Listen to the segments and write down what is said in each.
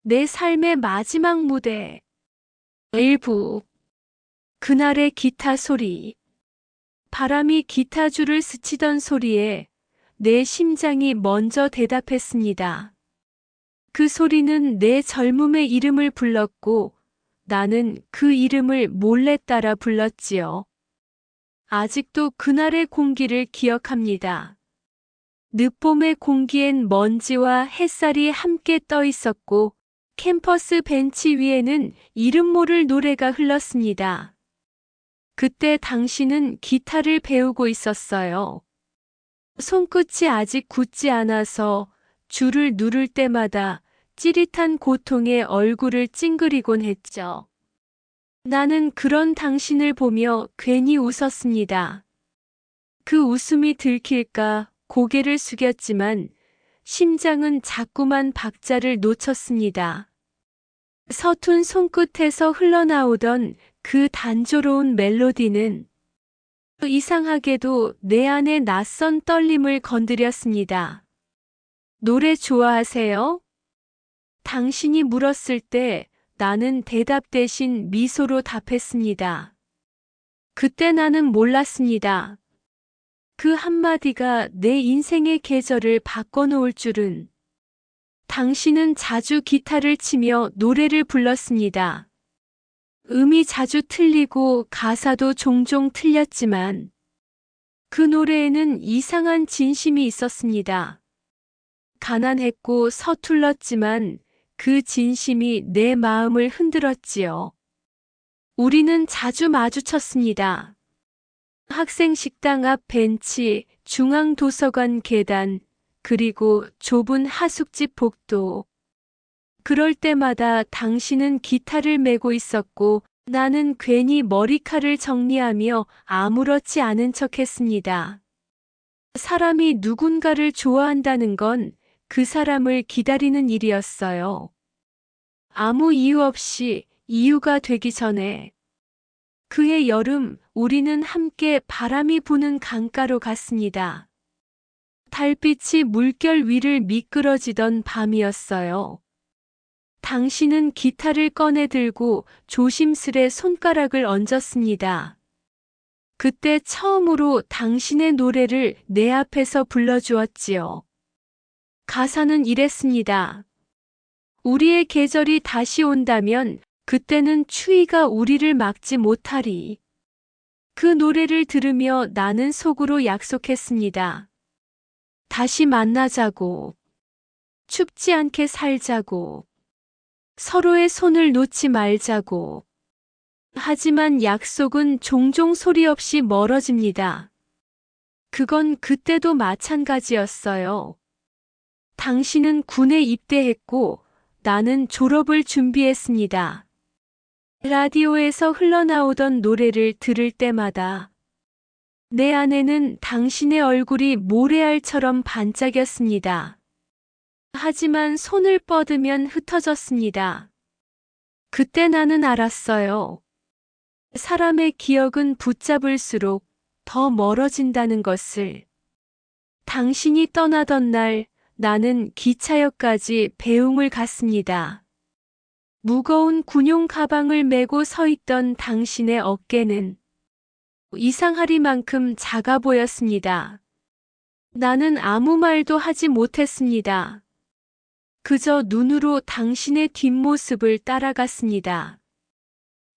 내 삶의 마지막 무대. 일부. 그날의 기타 소리. 바람이 기타줄을 스치던 소리에 내 심장이 먼저 대답했습니다. 그 소리는 내 젊음의 이름을 불렀고 나는 그 이름을 몰래 따라 불렀지요. 아직도 그날의 공기를 기억합니다. 늦봄의 공기엔 먼지와 햇살이 함께 떠 있었고 캠퍼스 벤치 위에는 이름 모를 노래가 흘렀습니다. 그때 당신은 기타를 배우고 있었어요. 손끝이 아직 굳지 않아서 줄을 누를 때마다 찌릿한 고통에 얼굴을 찡그리곤 했죠. 나는 그런 당신을 보며 괜히 웃었습니다. 그 웃음이 들킬까 고개를 숙였지만 심장은 자꾸만 박자를 놓쳤습니다. 서툰 손끝에서 흘러나오던 그 단조로운 멜로디는 이상하게도 내 안의 낯선 떨림을 건드렸습니다. 노래 좋아하세요? 당신이 물었을 때 나는 대답 대신 미소로 답했습니다. 그때 나는 몰랐습니다. 그 한마디가 내 인생의 계절을 바꿔놓을 줄은. 당신은 자주 기타를 치며 노래를 불렀습니다. 음이 자주 틀리고 가사도 종종 틀렸지만 그 노래에는 이상한 진심이 있었습니다. 가난했고 서툴렀지만 그 진심이 내 마음을 흔들었지요. 우리는 자주 마주쳤습니다. 학생 식당 앞 벤치, 중앙도서관 계단, 그리고 좁은 하숙집 복도. 그럴 때마다 당신은 기타를 메고 있었고 나는 괜히 머리칼을 정리하며 아무렇지 않은 척했습니다. 사람이 누군가를 좋아한다는 건 그 사람을 기다리는 일이었어요. 아무 이유 없이 이유가 되기 전에. 그해 여름 우리는 함께 바람이 부는 강가로 갔습니다. 달빛이 물결 위를 미끄러지던 밤이었어요. 당신은 기타를 꺼내 들고 조심스레 손가락을 얹었습니다. 그때 처음으로 당신의 노래를 내 앞에서 불러주었지요. 가사는 이랬습니다. 우리의 계절이 다시 온다면 그때는 추위가 우리를 막지 못하리. 그 노래를 들으며 나는 속으로 약속했습니다. 다시 만나자고. 춥지 않게 살자고. 서로의 손을 놓지 말자고. 하지만 약속은 종종 소리 없이 멀어집니다. 그건 그때도 마찬가지였어요. 당신은 군에 입대했고 나는 졸업을 준비했습니다. 라디오에서 흘러나오던 노래를 들을 때마다 내 안에는 당신의 얼굴이 모래알처럼 반짝였습니다. 하지만 손을 뻗으면 흩어졌습니다. 그때 나는 알았어요. 사람의 기억은 붙잡을수록 더 멀어진다는 것을. 당신이 떠나던 날 나는 기차역까지 배웅을 갔습니다. 무거운 군용 가방을 메고 서 있던 당신의 어깨는 이상하리만큼 작아 보였습니다. 나는 아무 말도 하지 못했습니다. 그저 눈으로 당신의 뒷모습을 따라갔습니다.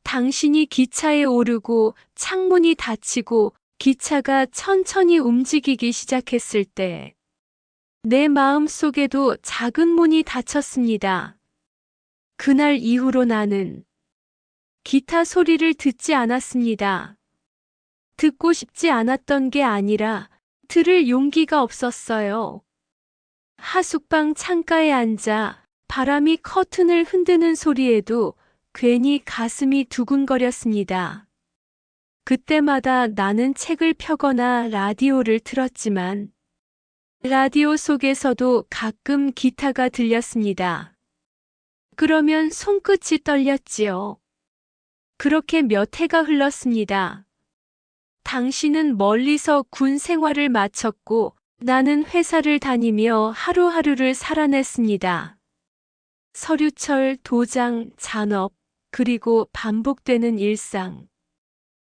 당신이 기차에 오르고 창문이 닫히고 기차가 천천히 움직이기 시작했을 때 내 마음 속에도 작은 문이 닫혔습니다. 그날 이후로 나는 기타 소리를 듣지 않았습니다. 듣고 싶지 않았던 게 아니라 들을 용기가 없었어요. 하숙방 창가에 앉아 바람이 커튼을 흔드는 소리에도 괜히 가슴이 두근거렸습니다. 그때마다 나는 책을 펴거나 라디오를 틀었지만 라디오 속에서도 가끔 기타가 들렸습니다. 그러면 손끝이 떨렸지요. 그렇게 몇 해가 흘렀습니다. 당신은 멀리서 군 생활을 마쳤고 나는 회사를 다니며 하루하루를 살아냈습니다. 서류철, 도장, 잔업, 그리고 반복되는 일상.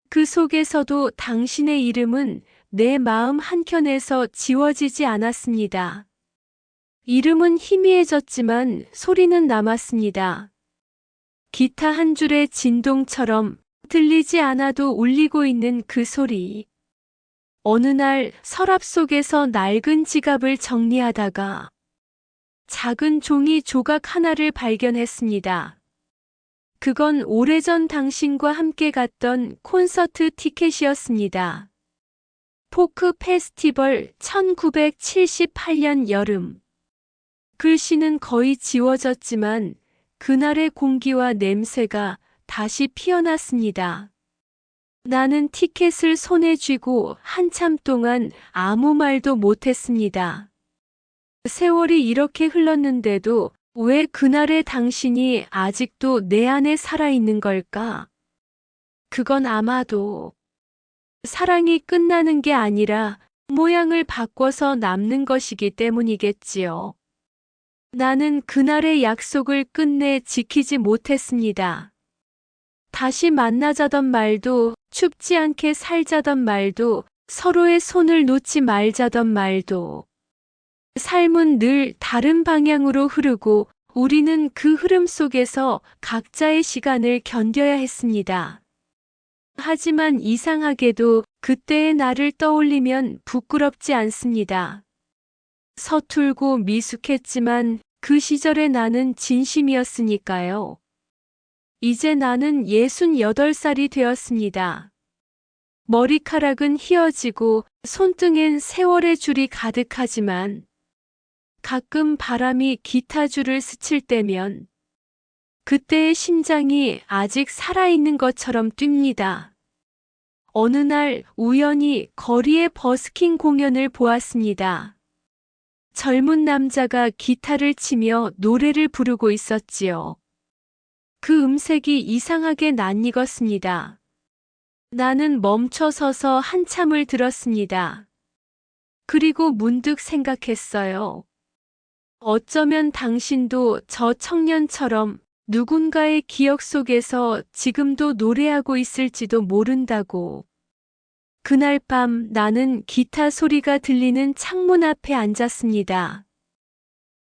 그 속에서도 당신의 이름은 내 마음 한켠에서 지워지지 않았습니다. 이름은 희미해졌지만 소리는 남았습니다. 기타 한 줄의 진동처럼 들리지 않아도 울리고 있는 그 소리. 어느 날 서랍 속에서 낡은 지갑을 정리하다가 작은 종이 조각 하나를 발견했습니다. 그건 오래전 당신과 함께 갔던 콘서트 티켓이었습니다. 포크 페스티벌 1978년 여름. 글씨는 거의 지워졌지만 그날의 공기와 냄새가 다시 피어났습니다. 나는 티켓을 손에 쥐고 한참 동안 아무 말도 못했습니다. 세월이 이렇게 흘렀는데도 왜 그날의 당신이 아직도 내 안에 살아있는 걸까? 그건 아마도 사랑이 끝나는 게 아니라 모양을 바꿔서 남는 것이기 때문이겠지요. 나는 그날의 약속을 끝내 지키지 못했습니다. 다시 만나자던 말도, 춥지 않게 살자던 말도, 서로의 손을 놓지 말자던 말도. 삶은 늘 다른 방향으로 흐르고 우리는 그 흐름 속에서 각자의 시간을 견뎌야 했습니다. 하지만 이상하게도 그때의 나를 떠올리면 부끄럽지 않습니다. 서툴고 미숙했지만 그 시절의 나는 진심이었으니까요. 이제 나는 68살이 되었습니다. 머리카락은 휘어지고 손등엔 세월의 줄이 가득하지만 가끔 바람이 기타줄을 스칠 때면 그때의 심장이 아직 살아있는 것처럼 뜁니다. 어느 날 우연히 거리의 버스킹 공연을 보았습니다. 젊은 남자가 기타를 치며 노래를 부르고 있었지요. 그 음색이 이상하게 낯익었습니다. 나는 멈춰서서 한참을 들었습니다. 그리고 문득 생각했어요. 어쩌면 당신도 저 청년처럼 누군가의 기억 속에서 지금도 노래하고 있을지도 모른다고. 그날 밤 나는 기타 소리가 들리는 창문 앞에 앉았습니다.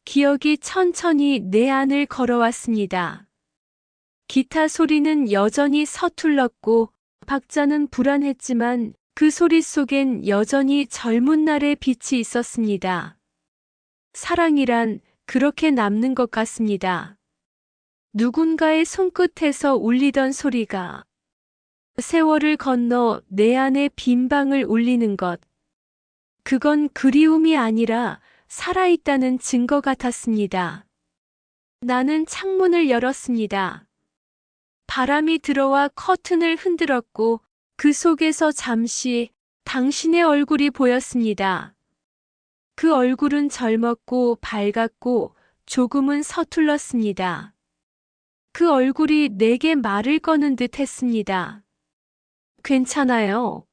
기억이 천천히 내 안을 걸어왔습니다. 기타 소리는 여전히 서툴렀고 박자는 불안했지만 그 소리 속엔 여전히 젊은 날의 빛이 있었습니다. 사랑이란 그렇게 남는 것 같습니다. 누군가의 손끝에서 울리던 소리가 세월을 건너 내 안의 빈 방을 울리는 것. 그건 그리움이 아니라 살아있다는 증거 같았습니다. 나는 창문을 열었습니다. 바람이 들어와 커튼을 흔들었고 그 속에서 잠시 당신의 얼굴이 보였습니다. 그 얼굴은 젊었고 밝았고 조금은 서툴렀습니다. 그 얼굴이 내게 말을 거는 듯 했습니다. 괜찮아요.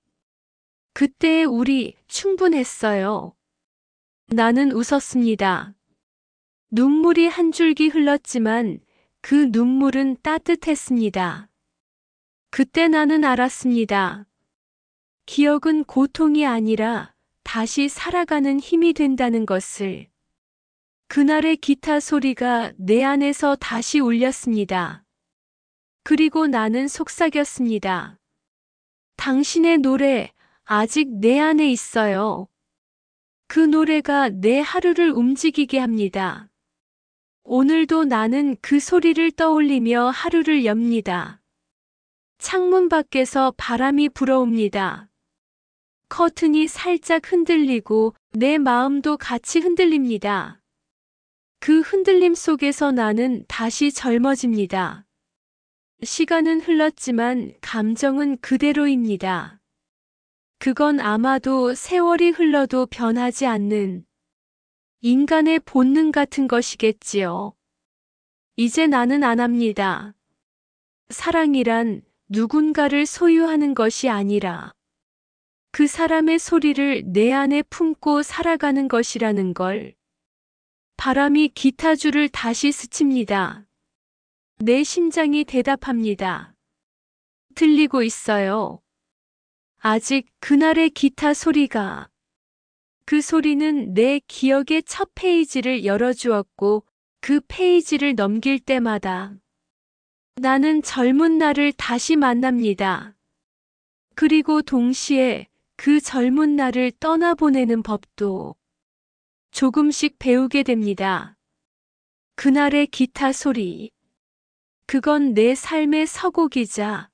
그때의 우리 충분했어요. 나는 웃었습니다. 눈물이 한 줄기 흘렀지만 그 눈물은 따뜻했습니다. 그때 나는 알았습니다. 기억은 고통이 아니라 다시 살아가는 힘이 된다는 것을. 그날의 기타 소리가 내 안에서 다시 울렸습니다. 그리고 나는 속삭였습니다. 당신의 노래 아직 내 안에 있어요. 그 노래가 내 하루를 움직이게 합니다. 오늘도 나는 그 소리를 떠올리며 하루를 엽니다. 창문 밖에서 바람이 불어옵니다. 커튼이 살짝 흔들리고 내 마음도 같이 흔들립니다. 그 흔들림 속에서 나는 다시 젊어집니다. 시간은 흘렀지만 감정은 그대로입니다. 그건 아마도 세월이 흘러도 변하지 않는 인간의 본능 같은 것이겠지요. 이제 나는 안 합니다. 사랑이란 누군가를 소유하는 것이 아니라 그 사람의 소리를 내 안에 품고 살아가는 것이라는 걸. 바람이 기타줄을 다시 스칩니다. 내 심장이 대답합니다. 들리고 있어요. 아직 그날의 기타 소리가. 그 소리는 내 기억의 첫 페이지를 열어주었고 그 페이지를 넘길 때마다 나는 젊은 나를 다시 만납니다. 그리고 동시에 그 젊은 나를 떠나보내는 법도 조금씩 배우게 됩니다. 그날의 기타 소리. 그건 내 삶의 서곡이자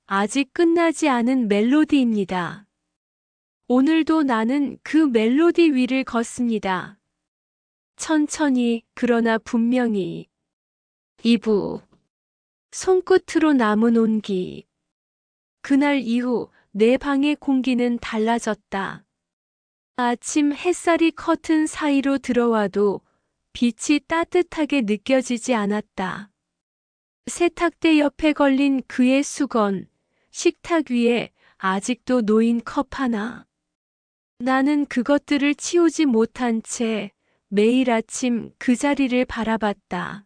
아직 끝나지 않은 멜로디입니다. 오늘도 나는 그 멜로디 위를 걷습니다. 천천히 그러나 분명히. 2부. 손끝으로 남은 온기. 그날 이후 내 방의 공기는 달라졌다. 아침 햇살이 커튼 사이로 들어와도 빛이 따뜻하게 느껴지지 않았다. 세탁대 옆에 걸린 그의 수건, 식탁 위에 아직도 놓인 컵 하나. 나는 그것들을 치우지 못한 채 매일 아침 그 자리를 바라봤다.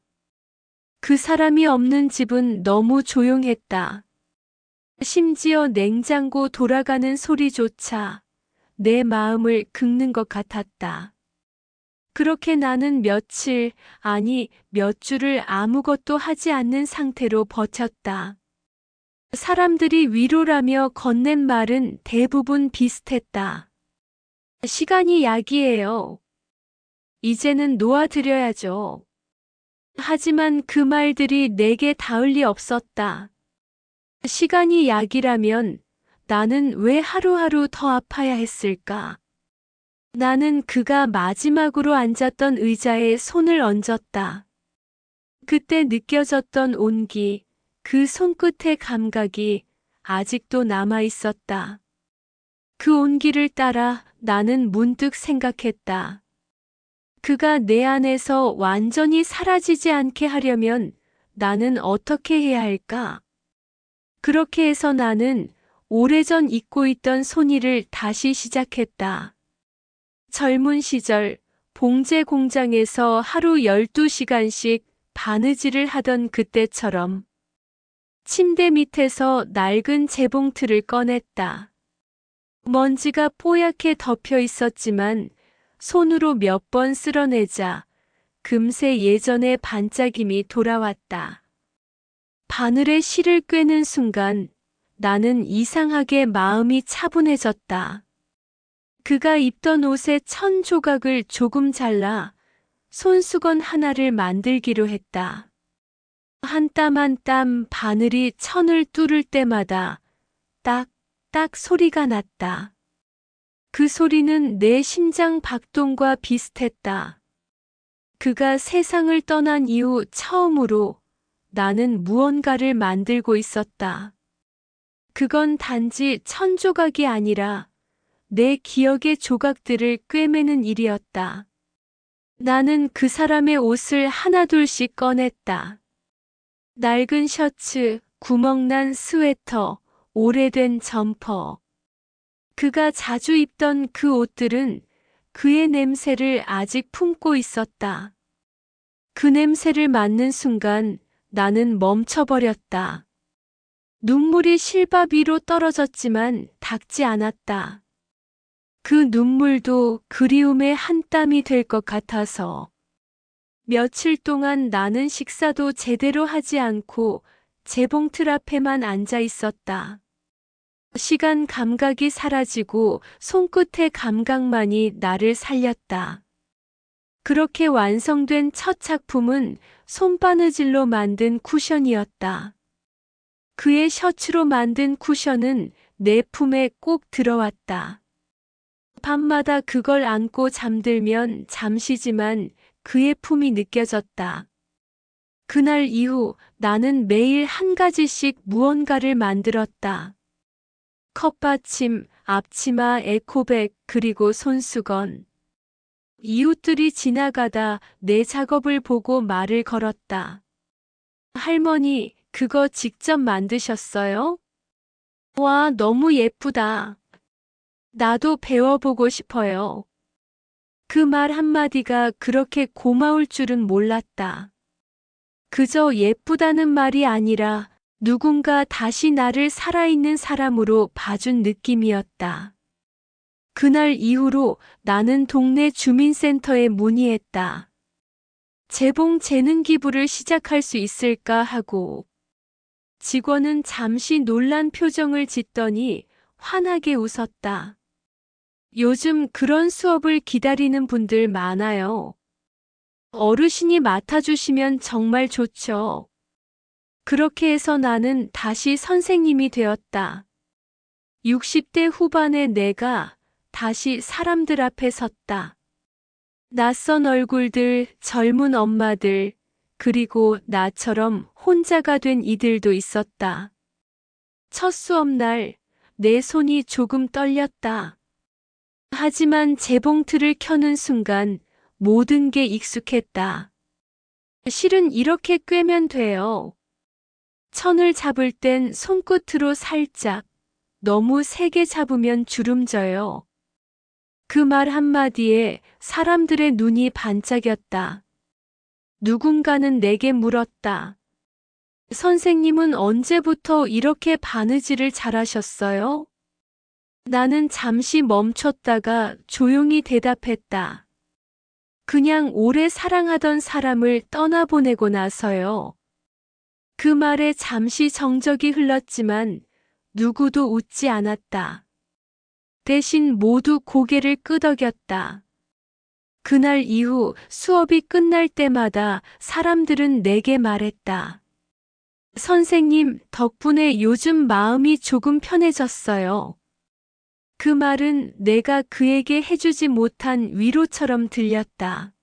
그 사람이 없는 집은 너무 조용했다. 심지어 냉장고 돌아가는 소리조차 내 마음을 긁는 것 같았다. 그렇게 나는 며칠, 아니 몇 주를 아무것도 하지 않는 상태로 버텼다. 사람들이 위로라며 건넨 말은 대부분 비슷했다. 시간이 약이에요. 이제는 놓아드려야죠. 하지만 그 말들이 내게 닿을 리 없었다. 시간이 약이라면 나는 왜 하루하루 더 아파야 했을까? 나는 그가 마지막으로 앉았던 의자에 손을 얹었다. 그때 느껴졌던 온기, 그 손끝의 감각이 아직도 남아 있었다. 그 온기를 따라 나는 문득 생각했다. 그가 내 안에서 완전히 사라지지 않게 하려면 나는 어떻게 해야 할까? 그렇게 해서 나는 오래전 잊고 있던 손일을 다시 시작했다. 젊은 시절 봉제 공장에서 하루 12시간씩 바느질을 하던 그때처럼 침대 밑에서 낡은 재봉틀을 꺼냈다. 먼지가 뽀얗게 덮여 있었지만 손으로 몇 번 쓸어내자 금세 예전의 반짝임이 돌아왔다. 바늘에 실을 꿰는 순간 나는 이상하게 마음이 차분해졌다. 그가 입던 옷의 천 조각을 조금 잘라 손수건 하나를 만들기로 했다. 한 땀 한 땀 바늘이 천을 뚫을 때마다 딱 소리가 났다. 그 소리는 내 심장 박동과 비슷했다. 그가 세상을 떠난 이후 처음으로 나는 무언가를 만들고 있었다. 그건 단지 천 조각이 아니라 내 기억의 조각들을 꿰매는 일이었다. 나는 그 사람의 옷을 하나둘씩 꺼냈다. 낡은 셔츠, 구멍난 스웨터, 오래된 점퍼. 그가 자주 입던 그 옷들은 그의 냄새를 아직 품고 있었다. 그 냄새를 맡는 순간 나는 멈춰버렸다. 눈물이 실밥 위로 떨어졌지만 닿지 않았다. 그 눈물도 그리움의 한 땀이 될 것 같아서. 며칠 동안 나는 식사도 제대로 하지 않고 재봉틀 앞에만 앉아 있었다. 시간 감각이 사라지고 손끝의 감각만이 나를 살렸다. 그렇게 완성된 첫 작품은 손바느질로 만든 쿠션이었다. 그의 셔츠로 만든 쿠션은 내 품에 꼭 들어왔다. 밤마다 그걸 안고 잠들면 잠시지만 그의 품이 느껴졌다. 그날 이후 나는 매일 한 가지씩 무언가를 만들었다. 컵받침, 앞치마, 에코백, 그리고 손수건. 이웃들이 지나가다 내 작업을 보고 말을 걸었다. 할머니, 그거 직접 만드셨어요? 와, 너무 예쁘다. 나도 배워보고 싶어요. 그 말 한마디가 그렇게 고마울 줄은 몰랐다. 그저 예쁘다는 말이 아니라 누군가 다시 나를 살아있는 사람으로 봐준 느낌이었다. 그날 이후로 나는 동네 주민센터에 문의했다. 재봉 재능 기부를 시작할 수 있을까 하고. 직원은 잠시 놀란 표정을 짓더니 환하게 웃었다. 요즘 그런 수업을 기다리는 분들 많아요. 어르신이 맡아주시면 정말 좋죠. 그렇게 해서 나는 다시 선생님이 되었다. 60대 후반의 내가 다시 사람들 앞에 섰다. 낯선 얼굴들, 젊은 엄마들, 그리고 나처럼 혼자가 된 이들도 있었다. 첫 수업날 내 손이 조금 떨렸다. 하지만 재봉틀을 켜는 순간 모든 게 익숙했다. 실은 이렇게 꿰면 돼요. 천을 잡을 땐 손끝으로 살짝, 너무 세게 잡으면 주름져요. 그 말 한마디에 사람들의 눈이 반짝였다. 누군가는 내게 물었다. 선생님은 언제부터 이렇게 바느질을 잘하셨어요? 나는 잠시 멈췄다가 조용히 대답했다. 그냥 오래 사랑하던 사람을 떠나보내고 나서요. 그 말에 잠시 정적이 흘렀지만 누구도 웃지 않았다. 대신 모두 고개를 끄덕였다. 그날 이후 수업이 끝날 때마다 사람들은 내게 말했다. 선생님 덕분에 요즘 마음이 조금 편해졌어요. 그 말은 내가 그에게 해주지 못한 위로처럼 들렸다.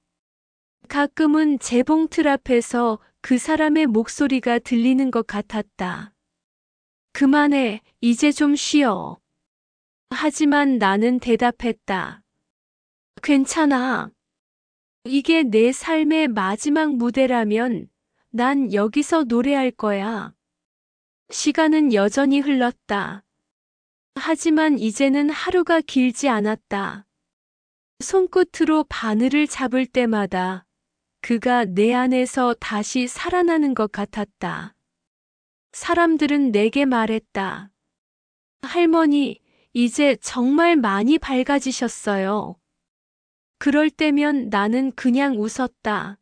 가끔은 재봉틀 앞에서 그 사람의 목소리가 들리는 것 같았다. 그만해, 이제 좀 쉬어. 하지만 나는 대답했다. 괜찮아. 이게 내 삶의 마지막 무대라면 난 여기서 노래할 거야. 시간은 여전히 흘렀다. 하지만 이제는 하루가 길지 않았다. 손끝으로 바늘을 잡을 때마다 그가 내 안에서 다시 살아나는 것 같았다. 사람들은 내게 말했다. 할머니, 이제 정말 많이 밝아지셨어요. 그럴 때면 나는 그냥 웃었다.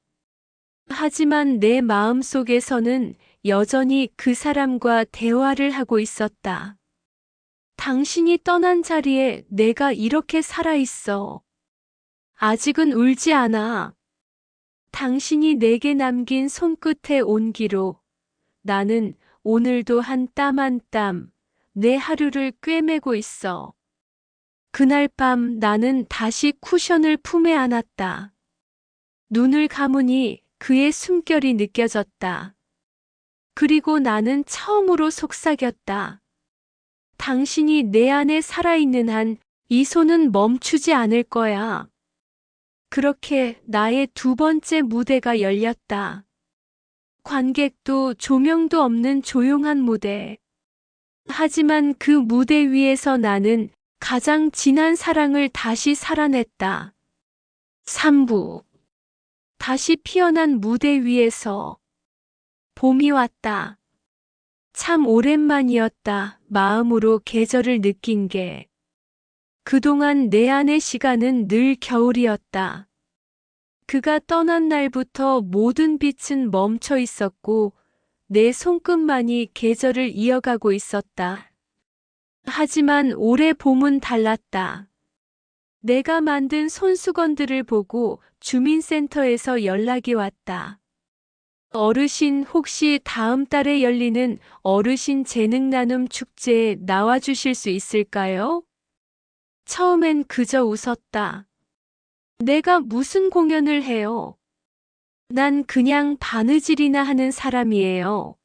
하지만 내 마음 속에서는 여전히 그 사람과 대화를 하고 있었다. 당신이 떠난 자리에 내가 이렇게 살아있어. 아직은 울지 않아. 당신이 내게 남긴 손끝의 온기로 나는 오늘도 한 땀 한 땀 내 하루를 꿰매고 있어. 그날 밤 나는 다시 쿠션을 품에 안았다. 눈을 감으니 그의 숨결이 느껴졌다. 그리고 나는 처음으로 속삭였다. 당신이 내 안에 살아있는 한 이 손은 멈추지 않을 거야. 그렇게 나의 두 번째 무대가 열렸다. 관객도 조명도 없는 조용한 무대. 하지만 그 무대 위에서 나는 가장 진한 사랑을 다시 살아냈다. 3부. 다시 피어난 무대 위에서 봄이 왔다. 참 오랜만이었다. 마음으로 계절을 느낀 게. 그동안 내 안의 시간은 늘 겨울이었다. 그가 떠난 날부터 모든 빛은 멈춰 있었고 내 손끝만이 계절을 이어가고 있었다. 하지만 올해 봄은 달랐다. 내가 만든 손수건들을 보고 주민센터에서 연락이 왔다. 어르신 혹시 다음 달에 열리는 어르신 재능 나눔 축제에 나와주실 수 있을까요? 처음엔 그저 웃었다. 내가 무슨 공연을 해요? 난 그냥 바느질이나 하는 사람이에요.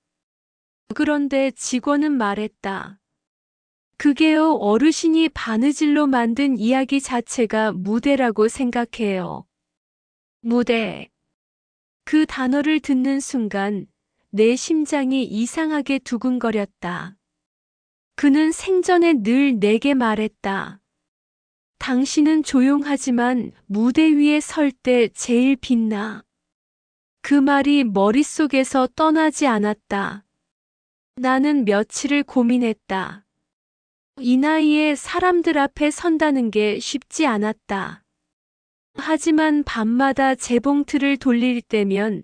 그런데 직원은 말했다. 그게요, 어르신이 바느질로 만든 이야기 자체가 무대라고 생각해요. 무대. 그 단어를 듣는 순간 내 심장이 이상하게 두근거렸다. 그는 생전에 늘 내게 말했다. 당신은 조용하지만 무대 위에 설 때 제일 빛나. 그 말이 머릿속에서 떠나지 않았다. 나는 며칠을 고민했다. 이 나이에 사람들 앞에 선다는 게 쉽지 않았다. 하지만 밤마다 재봉틀을 돌릴 때면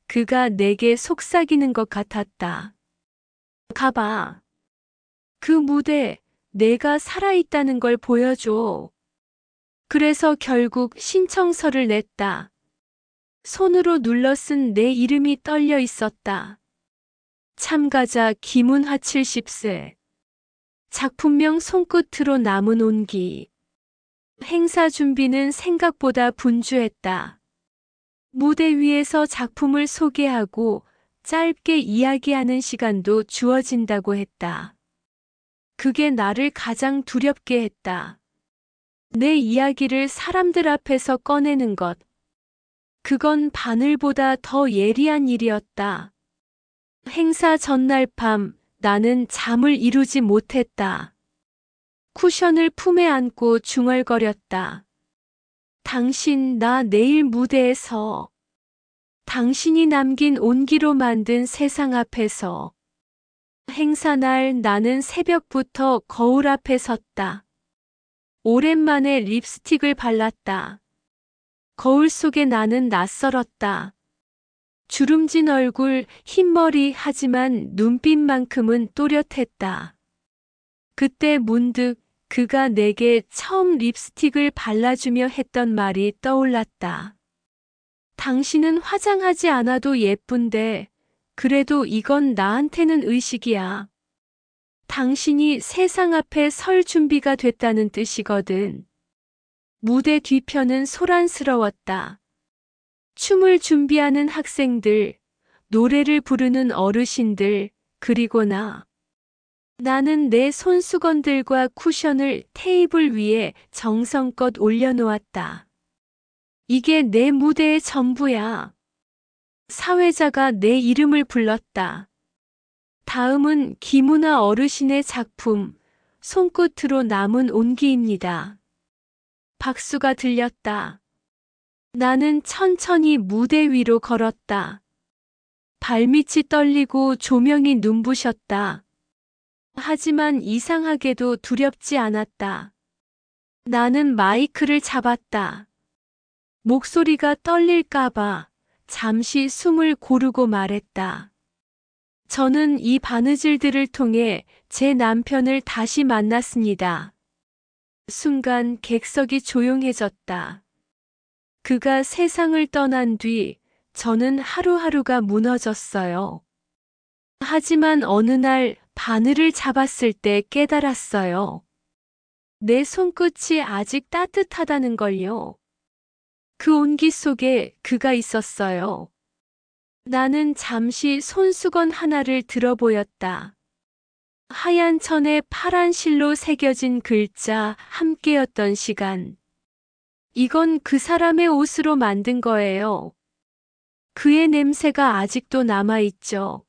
그가 내게 속삭이는 것 같았다. 가봐. 그 무대, 내가 살아있다는 걸 보여줘. 그래서 결국 신청서를 냈다. 손으로 눌러 쓴 내 이름이 떨려 있었다. 참가자 김은하 70세. 작품명 손끝으로 남은 온기. 행사 준비는 생각보다 분주했다. 무대 위에서 작품을 소개하고 짧게 이야기하는 시간도 주어진다고 했다. 그게 나를 가장 두렵게 했다. 내 이야기를 사람들 앞에서 꺼내는 것. 그건 바늘보다 더 예리한 일이었다. 행사 전날 밤 나는 잠을 이루지 못했다. 쿠션을 품에 안고 중얼거렸다. 당신, 나 내일 무대에서. 당신이 남긴 온기로 만든 세상 앞에서. 행사날 나는 새벽부터 거울 앞에 섰다. 오랜만에 립스틱을 발랐다. 거울 속에 나는 낯설었다. 주름진 얼굴, 흰머리 하지만 눈빛만큼은 또렷했다. 그때 문득 그가 내게 처음 립스틱을 발라주며 했던 말이 떠올랐다. 당신은 화장하지 않아도 예쁜데 그래도 이건 나한테는 의식이야. 당신이 세상 앞에 설 준비가 됐다는 뜻이거든. 무대 뒤편은 소란스러웠다. 춤을 준비하는 학생들, 노래를 부르는 어르신들, 그리고 나는 내 손수건들과 쿠션을 테이블 위에 정성껏 올려놓았다. 이게 내 무대의 전부야. 사회자가 내 이름을 불렀다. 다음은 김은하 어르신의 작품, 손끝으로 남은 온기입니다. 박수가 들렸다. 나는 천천히 무대 위로 걸었다. 발밑이 떨리고 조명이 눈부셨다. 하지만 이상하게도 두렵지 않았다. 나는 마이크를 잡았다. 목소리가 떨릴까봐 잠시 숨을 고르고 말했다. 저는 이 바느질들을 통해 제 남편을 다시 만났습니다. 순간 객석이 조용해졌다. 그가 세상을 떠난 뒤 저는 하루하루가 무너졌어요. 하지만 어느 날 바늘을 잡았을 때 깨달았어요. 내 손끝이 아직 따뜻하다는 걸요. 그 온기 속에 그가 있었어요. 나는 잠시 손수건 하나를 들어보였다. 하얀 천에 파란 실로 새겨진 글자, 함께였던 시간. 이건 그 사람의 옷으로 만든 거예요. 그의 냄새가 아직도 남아있죠.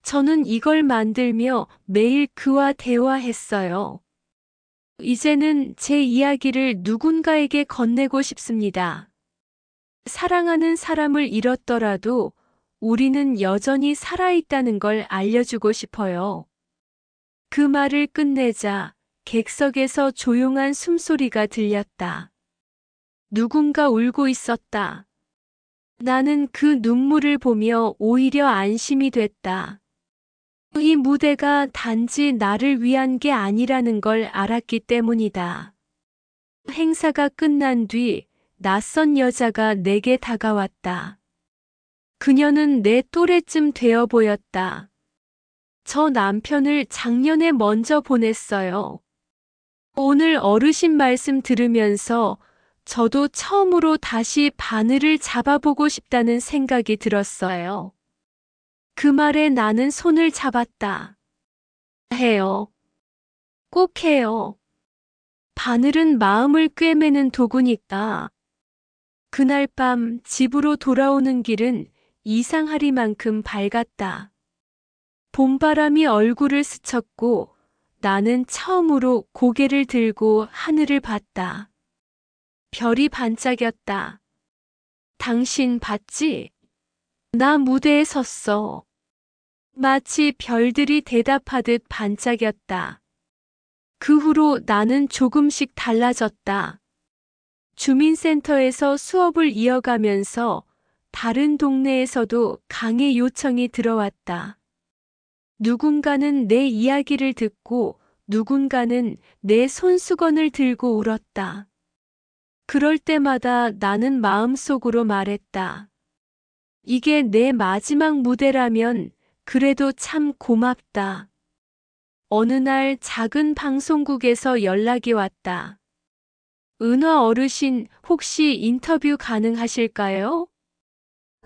저는 이걸 만들며 매일 그와 대화했어요. 이제는 제 이야기를 누군가에게 건네고 싶습니다. 사랑하는 사람을 잃었더라도 우리는 여전히 살아있다는 걸 알려주고 싶어요. 그 말을 끝내자 객석에서 조용한 숨소리가 들렸다. 누군가 울고 있었다. 나는 그 눈물을 보며 오히려 안심이 됐다. 이 무대가 단지 나를 위한 게 아니라는 걸 알았기 때문이다. 행사가 끝난 뒤 낯선 여자가 내게 다가왔다. 그녀는 내 또래쯤 되어 보였다. 저 남편을 작년에 먼저 보냈어요. 오늘 어르신 말씀 들으면서 저도 처음으로 다시 바늘을 잡아보고 싶다는 생각이 들었어요. 그 말에 나는 손을 잡았다. 해요. 꼭 해요. 바늘은 마음을 꿰매는 도구니까. 그날 밤 집으로 돌아오는 길은 이상하리만큼 밝았다. 봄바람이 얼굴을 스쳤고 나는 처음으로 고개를 들고 하늘을 봤다. 별이 반짝였다. 당신 봤지? 나 무대에 섰어. 마치 별들이 대답하듯 반짝였다. 그 후로 나는 조금씩 달라졌다. 주민센터에서 수업을 이어가면서 다른 동네에서도 강의 요청이 들어왔다. 누군가는 내 이야기를 듣고 누군가는 내 손수건을 들고 울었다. 그럴 때마다 나는 마음속으로 말했다. 이게 내 마지막 무대라면 그래도 참 고맙다. 어느 날 작은 방송국에서 연락이 왔다. 은화 어르신 혹시 인터뷰 가능하실까요?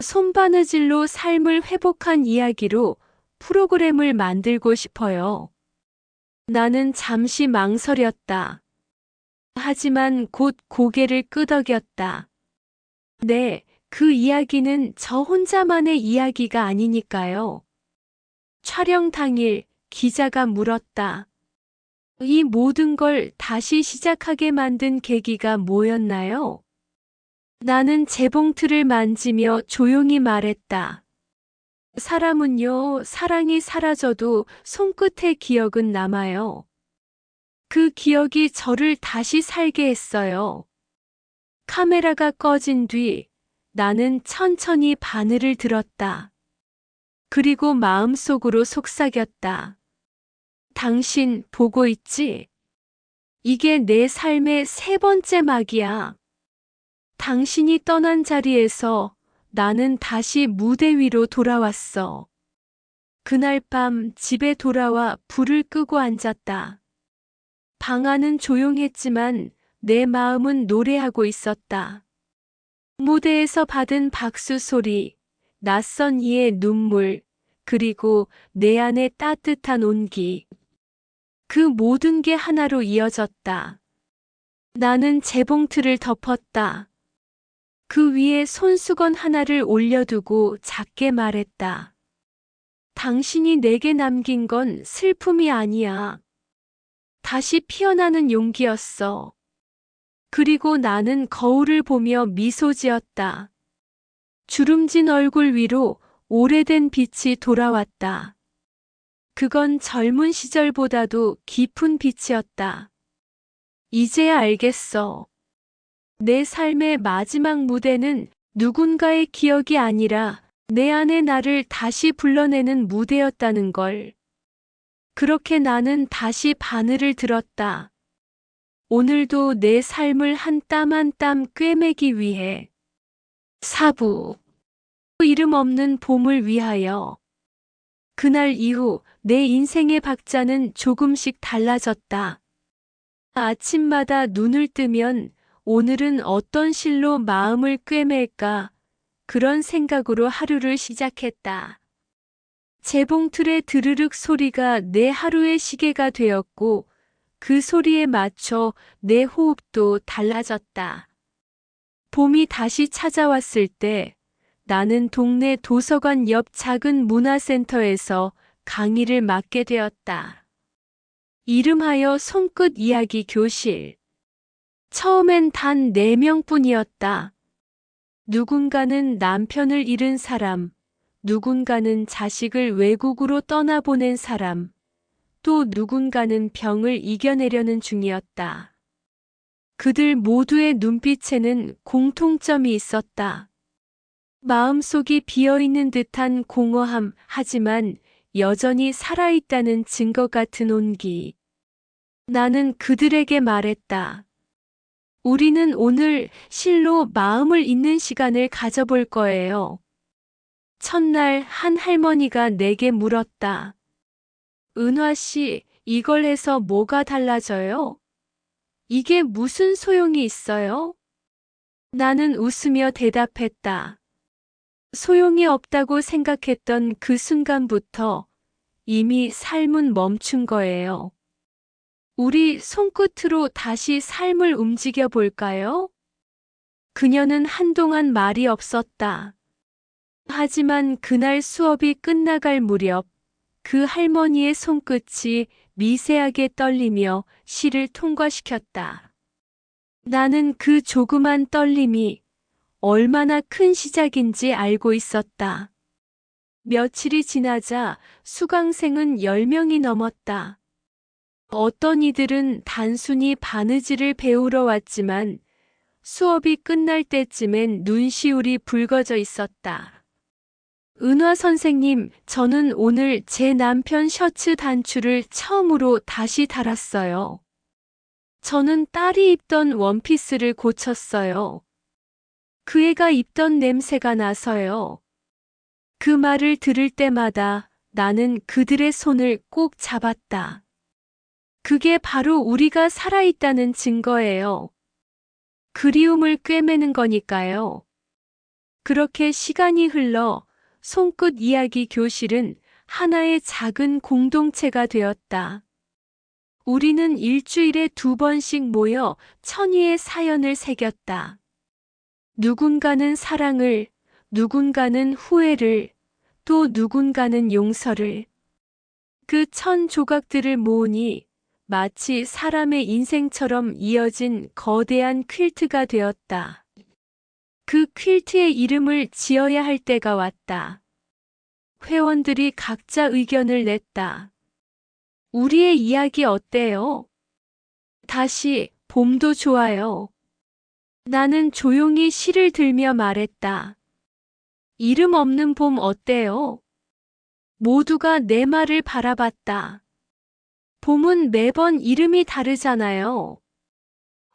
손바느질로 삶을 회복한 이야기로 프로그램을 만들고 싶어요. 나는 잠시 망설였다. 하지만 곧 고개를 끄덕였다. 네, 그 이야기는 저 혼자만의 이야기가 아니니까요. 촬영 당일 기자가 물었다. 이 모든 걸 다시 시작하게 만든 계기가 뭐였나요? 나는 재봉틀을 만지며 조용히 말했다. 사람은요, 사랑이 사라져도 손끝의 기억은 남아요. 그 기억이 저를 다시 살게 했어요. 카메라가 꺼진 뒤 나는 천천히 바늘을 들었다. 그리고 마음속으로 속삭였다. 당신 보고 있지? 이게 내 삶의 세 번째 막이야. 당신이 떠난 자리에서 나는 다시 무대 위로 돌아왔어. 그날 밤 집에 돌아와 불을 끄고 앉았다. 방 안은 조용했지만 내 마음은 노래하고 있었다. 무대에서 받은 박수 소리, 낯선 이의 눈물, 그리고 내 안의 따뜻한 온기. 그 모든 게 하나로 이어졌다. 나는 재봉틀을 덮었다. 그 위에 손수건 하나를 올려두고 작게 말했다. 당신이 내게 남긴 건 슬픔이 아니야. 다시 피어나는 용기였어. 그리고 나는 거울을 보며 미소 지었다. 주름진 얼굴 위로 오래된 빛이 돌아왔다. 그건 젊은 시절보다도 깊은 빛이었다. 이제야 알겠어. 내 삶의 마지막 무대는 누군가의 기억이 아니라 내 안의 나를 다시 불러내는 무대였다는 걸. 그렇게 나는 다시 바늘을 들었다. 오늘도 내 삶을 한 땀 한 땀 꿰매기 위해. 사부. 이름 없는 봄을 위하여. 그날 이후 내 인생의 박자는 조금씩 달라졌다. 아침마다 눈을 뜨면 오늘은 어떤 실로 마음을 꿰맬까? 그런 생각으로 하루를 시작했다. 재봉틀의 드르륵 소리가 내 하루의 시계가 되었고 그 소리에 맞춰 내 호흡도 달라졌다. 봄이 다시 찾아왔을 때 나는 동네 도서관 옆 작은 문화센터에서 강의를 맡게 되었다. 이름하여 손끝 이야기 교실. 처음엔 단 4명뿐이었다. 누군가는 남편을 잃은 사람, 누군가는 자식을 외국으로 떠나보낸 사람, 또 누군가는 병을 이겨내려는 중이었다. 그들 모두의 눈빛에는 공통점이 있었다. 마음속이 비어있는 듯한 공허함, 하지만 여전히 살아있다는 증거 같은 온기. 나는 그들에게 말했다. 우리는 오늘 실로 마음을 잇는 시간을 가져볼 거예요. 첫날 한 할머니가 내게 물었다. 은화 씨, 이걸 해서 뭐가 달라져요? 이게 무슨 소용이 있어요? 나는 웃으며 대답했다. 소용이 없다고 생각했던 그 순간부터 이미 삶은 멈춘 거예요. 우리 손끝으로 다시 삶을 움직여 볼까요? 그녀는 한동안 말이 없었다. 하지만 그날 수업이 끝나갈 무렵 그 할머니의 손끝이 미세하게 떨리며 실을 통과시켰다. 나는 그 조그만 떨림이 얼마나 큰 시작인지 알고 있었다. 며칠이 지나자 수강생은 10명이 넘었다. 어떤 이들은 단순히 바느질을 배우러 왔지만 수업이 끝날 때쯤엔 눈시울이 붉어져 있었다. 은화 선생님, 저는 오늘 제 남편 셔츠 단추를 처음으로 다시 달았어요. 저는 딸이 입던 원피스를 고쳤어요. 그 애가 입던 냄새가 나서요. 그 말을 들을 때마다 나는 그들의 손을 꼭 잡았다. 그게 바로 우리가 살아있다는 증거예요. 그리움을 꿰매는 거니까요. 그렇게 시간이 흘러 손끝 이야기 교실은 하나의 작은 공동체가 되었다. 우리는 일주일에 2번씩 모여 천위의 사연을 새겼다. 누군가는 사랑을, 누군가는 후회를, 또 누군가는 용서를. 그 1000조각들을 모으니 마치 사람의 인생처럼 이어진 거대한 퀼트가 되었다. 그 퀼트의 이름을 지어야 할 때가 왔다. 회원들이 각자 의견을 냈다. 우리의 이야기 어때요? 다시, 봄도 좋아요. 나는 조용히 시를 들며 말했다. 이름 없는 봄 어때요? 모두가 내 말을 바라봤다. 봄은 매번 이름이 다르잖아요.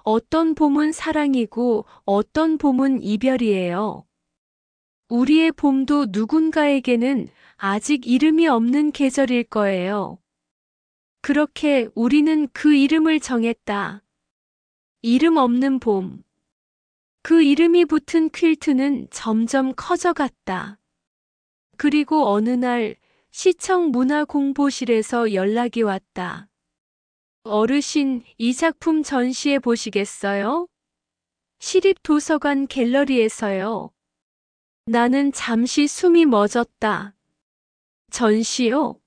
어떤 봄은 사랑이고 어떤 봄은 이별이에요. 우리의 봄도 누군가에게는 아직 이름이 없는 계절일 거예요. 그렇게 우리는 그 이름을 정했다. 이름 없는 봄. 그 이름이 붙은 퀼트는 점점 커져갔다. 그리고 어느 날 시청 문화공보실에서 연락이 왔다. 어르신, 이 작품 전시해 보시겠어요? 시립도서관 갤러리에서요. 나는 잠시 숨이 멎었다. 전시요?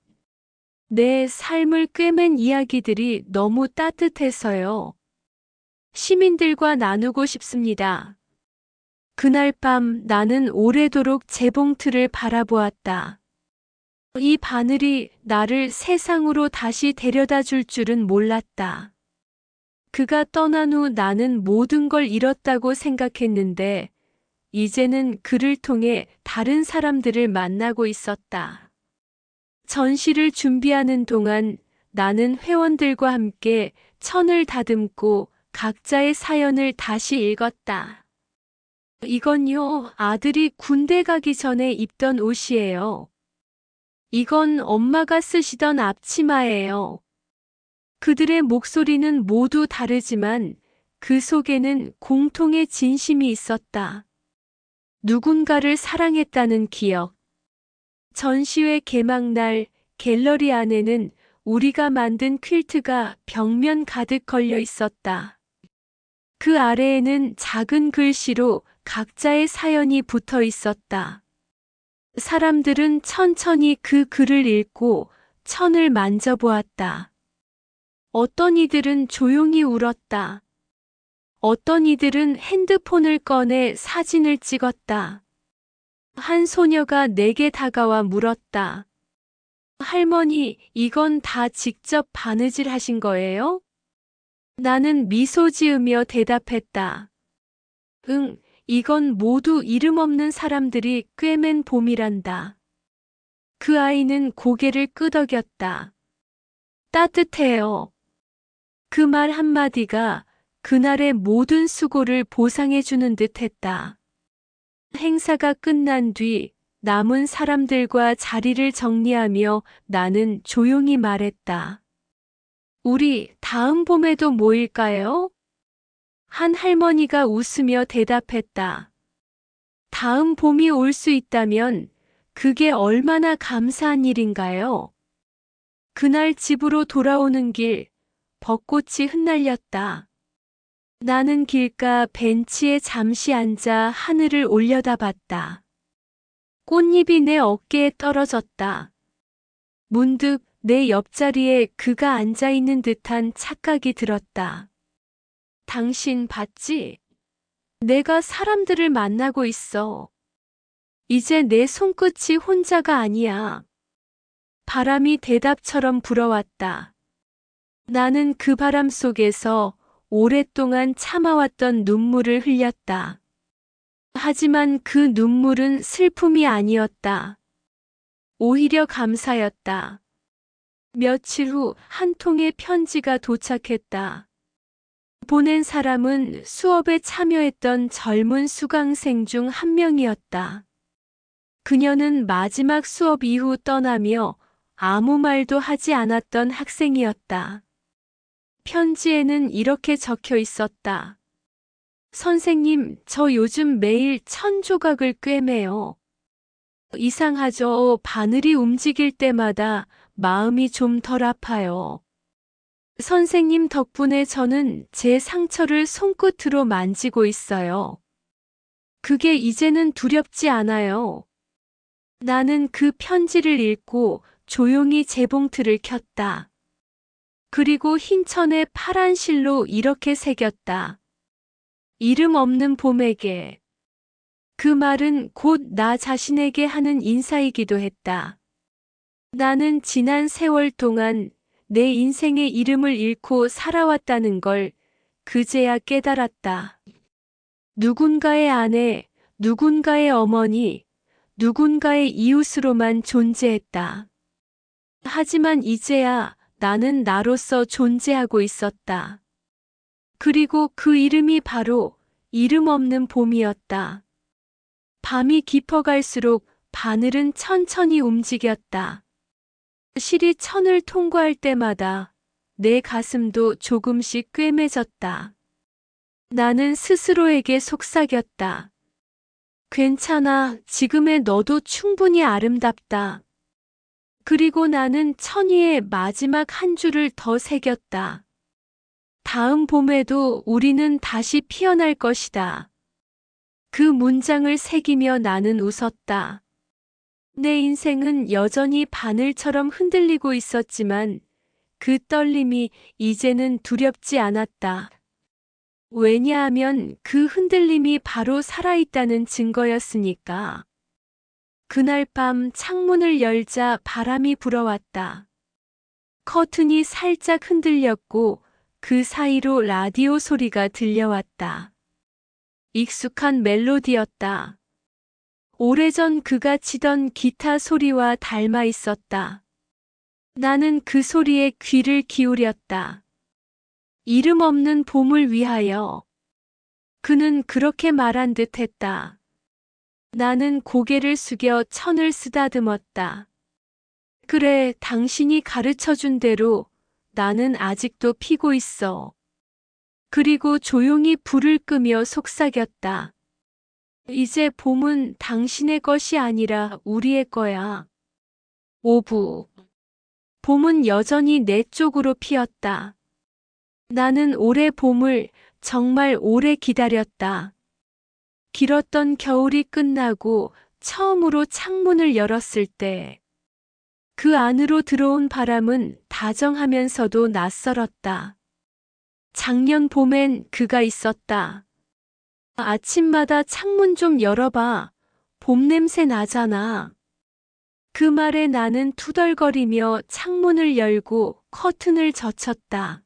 내 삶을 꿰맨 이야기들이 너무 따뜻해서요. 시민들과 나누고 싶습니다. 그날 밤 나는 오래도록 재봉틀을 바라보았다. 이 바늘이 나를 세상으로 다시 데려다 줄 줄은 몰랐다. 그가 떠난 후 나는 모든 걸 잃었다고 생각했는데 이제는 그를 통해 다른 사람들을 만나고 있었다. 전시를 준비하는 동안 나는 회원들과 함께 천을 다듬고 각자의 사연을 다시 읽었다. 이건요, 아들이 군대 가기 전에 입던 옷이에요. 이건 엄마가 쓰시던 앞치마예요. 그들의 목소리는 모두 다르지만 그 속에는 공통의 진심이 있었다. 누군가를 사랑했다는 기억. 전시회 개막날 갤러리 안에는 우리가 만든 퀼트가 벽면 가득 걸려 있었다. 그 아래에는 작은 글씨로 각자의 사연이 붙어 있었다. 사람들은 천천히 그 글을 읽고 천을 만져보았다. 어떤 이들은 조용히 울었다. 어떤 이들은 핸드폰을 꺼내 사진을 찍었다. 한 소녀가 내게 다가와 물었다. 할머니, 이건 다 직접 바느질 하신 거예요? 나는 미소 지으며 대답했다. 응, 이건 모두 이름 없는 사람들이 꿰맨 봄이란다. 그 아이는 고개를 끄덕였다. 따뜻해요. 그 말 한마디가 그날의 모든 수고를 보상해주는 듯 했다. 행사가 끝난 뒤 남은 사람들과 자리를 정리하며 나는 조용히 말했다. 우리 다음 봄에도 모일까요? 한 할머니가 웃으며 대답했다. 다음 봄이 올 수 있다면 그게 얼마나 감사한 일인가요? 그날 집으로 돌아오는 길, 벚꽃이 흩날렸다. 나는 길가 벤치에 잠시 앉아 하늘을 올려다봤다. 꽃잎이 내 어깨에 떨어졌다. 문득 내 옆자리에 그가 앉아있는 듯한 착각이 들었다. 당신 봤지? 내가 사람들을 만나고 있어. 이제 내 손끝이 혼자가 아니야. 바람이 대답처럼 불어왔다. 나는 그 바람 속에서 오랫동안 참아왔던 눈물을 흘렸다. 하지만 그 눈물은 슬픔이 아니었다. 오히려 감사였다. 며칠 후 한 통의 편지가 도착했다. 보낸 사람은 수업에 참여했던 젊은 수강생 중 한 명이었다. 그녀는 마지막 수업 이후 떠나며 아무 말도 하지 않았던 학생이었다. 편지에는 이렇게 적혀 있었다. 선생님, 저 요즘 매일 1000조각을 꿰매요. 이상하죠? 바늘이 움직일 때마다 마음이 좀 덜 아파요. 선생님 덕분에 저는 제 상처를 손끝으로 만지고 있어요. 그게 이제는 두렵지 않아요. 나는 그 편지를 읽고 조용히 재봉틀을 켰다. 그리고 흰 천에 파란 실로 이렇게 새겼다. 이름 없는 봄에게. 그 말은 곧 나 자신에게 하는 인사이기도 했다. 나는 지난 세월 동안 내 인생의 이름을 잃고 살아왔다는 걸 그제야 깨달았다. 누군가의 아내, 누군가의 어머니, 누군가의 이웃으로만 존재했다. 하지만 이제야 나는 나로서 존재하고 있었다. 그리고 그 이름이 바로 이름 없는 봄이었다. 밤이 깊어갈수록 바늘은 천천히 움직였다. 실이 천을 통과할 때마다 내 가슴도 조금씩 꿰매졌다. 나는 스스로에게 속삭였다. 괜찮아, 지금의 너도 충분히 아름답다. 그리고 나는 천 위에 마지막 한 줄을 더 새겼다. 다음 봄에도 우리는 다시 피어날 것이다. 그 문장을 새기며 나는 웃었다. 내 인생은 여전히 바늘처럼 흔들리고 있었지만 그 떨림이 이제는 두렵지 않았다. 왜냐하면 그 흔들림이 바로 살아있다는 증거였으니까. 그날 밤 창문을 열자 바람이 불어왔다. 커튼이 살짝 흔들렸고 그 사이로 라디오 소리가 들려왔다. 익숙한 멜로디였다. 오래전 그가 치던 기타 소리와 닮아 있었다. 나는 그 소리에 귀를 기울였다. 이름 없는 봄을 위하여. 그는 그렇게 말한 듯 했다. 나는 고개를 숙여 천을 쓰다듬었다. 그래, 당신이 가르쳐준 대로 나는 아직도 피고 있어. 그리고 조용히 불을 끄며 속삭였다. 이제 봄은 당신의 것이 아니라 우리의 거야. 오부. 봄은 여전히 내 쪽으로 피었다. 나는 올해 봄을 정말 오래 기다렸다. 길었던 겨울이 끝나고 처음으로 창문을 열었을 때 그 안으로 들어온 바람은 다정하면서도 낯설었다. 작년 봄엔 그가 있었다. 아침마다 창문 좀 열어봐. 봄 냄새 나잖아. 그 말에 나는 투덜거리며 창문을 열고 커튼을 젖혔다.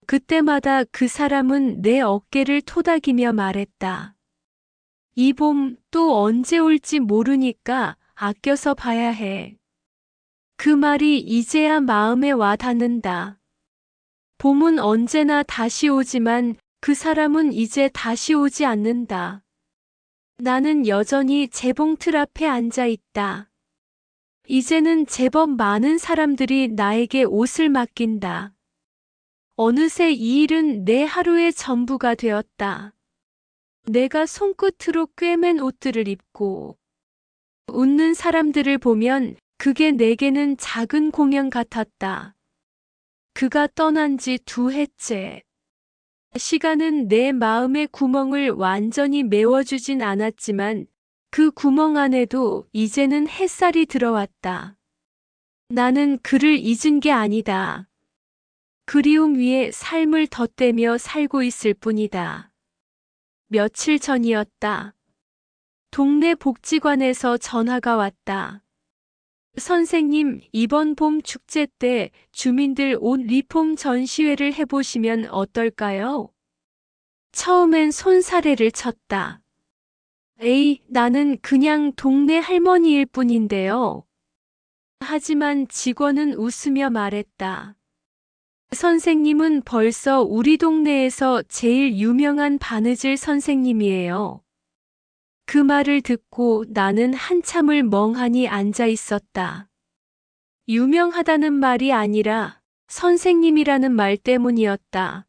그때마다 그 사람은 내 어깨를 토닥이며 말했다. 이 봄 또 언제 올지 모르니까 아껴서 봐야 해. 그 말이 이제야 마음에 와 닿는다. 봄은 언제나 다시 오지만 그 사람은 이제 다시 오지 않는다. 나는 여전히 재봉틀 앞에 앉아 있다. 이제는 제법 많은 사람들이 나에게 옷을 맡긴다. 어느새 이 일은 내 하루의 전부가 되었다. 내가 손끝으로 꿰맨 옷들을 입고 웃는 사람들을 보면 그게 내게는 작은 공연 같았다. 그가 떠난 지 2해째. 시간은 내 마음의 구멍을 완전히 메워주진 않았지만 그 구멍 안에도 이제는 햇살이 들어왔다. 나는 그를 잊은 게 아니다. 그리움 위에 삶을 덧대며 살고 있을 뿐이다. 며칠 전이었다. 동네 복지관에서 전화가 왔다. 선생님, 이번 봄 축제 때 주민들 옷 리폼 전시회를 해보시면 어떨까요? 처음엔 손사래를 쳤다. 에이, 나는 그냥 동네 할머니일 뿐인데요. 하지만 직원은 웃으며 말했다. 선생님은 벌써 우리 동네에서 제일 유명한 바느질 선생님이에요. 그 말을 듣고 나는 한참을 멍하니 앉아 있었다. 유명하다는 말이 아니라 선생님이라는 말 때문이었다.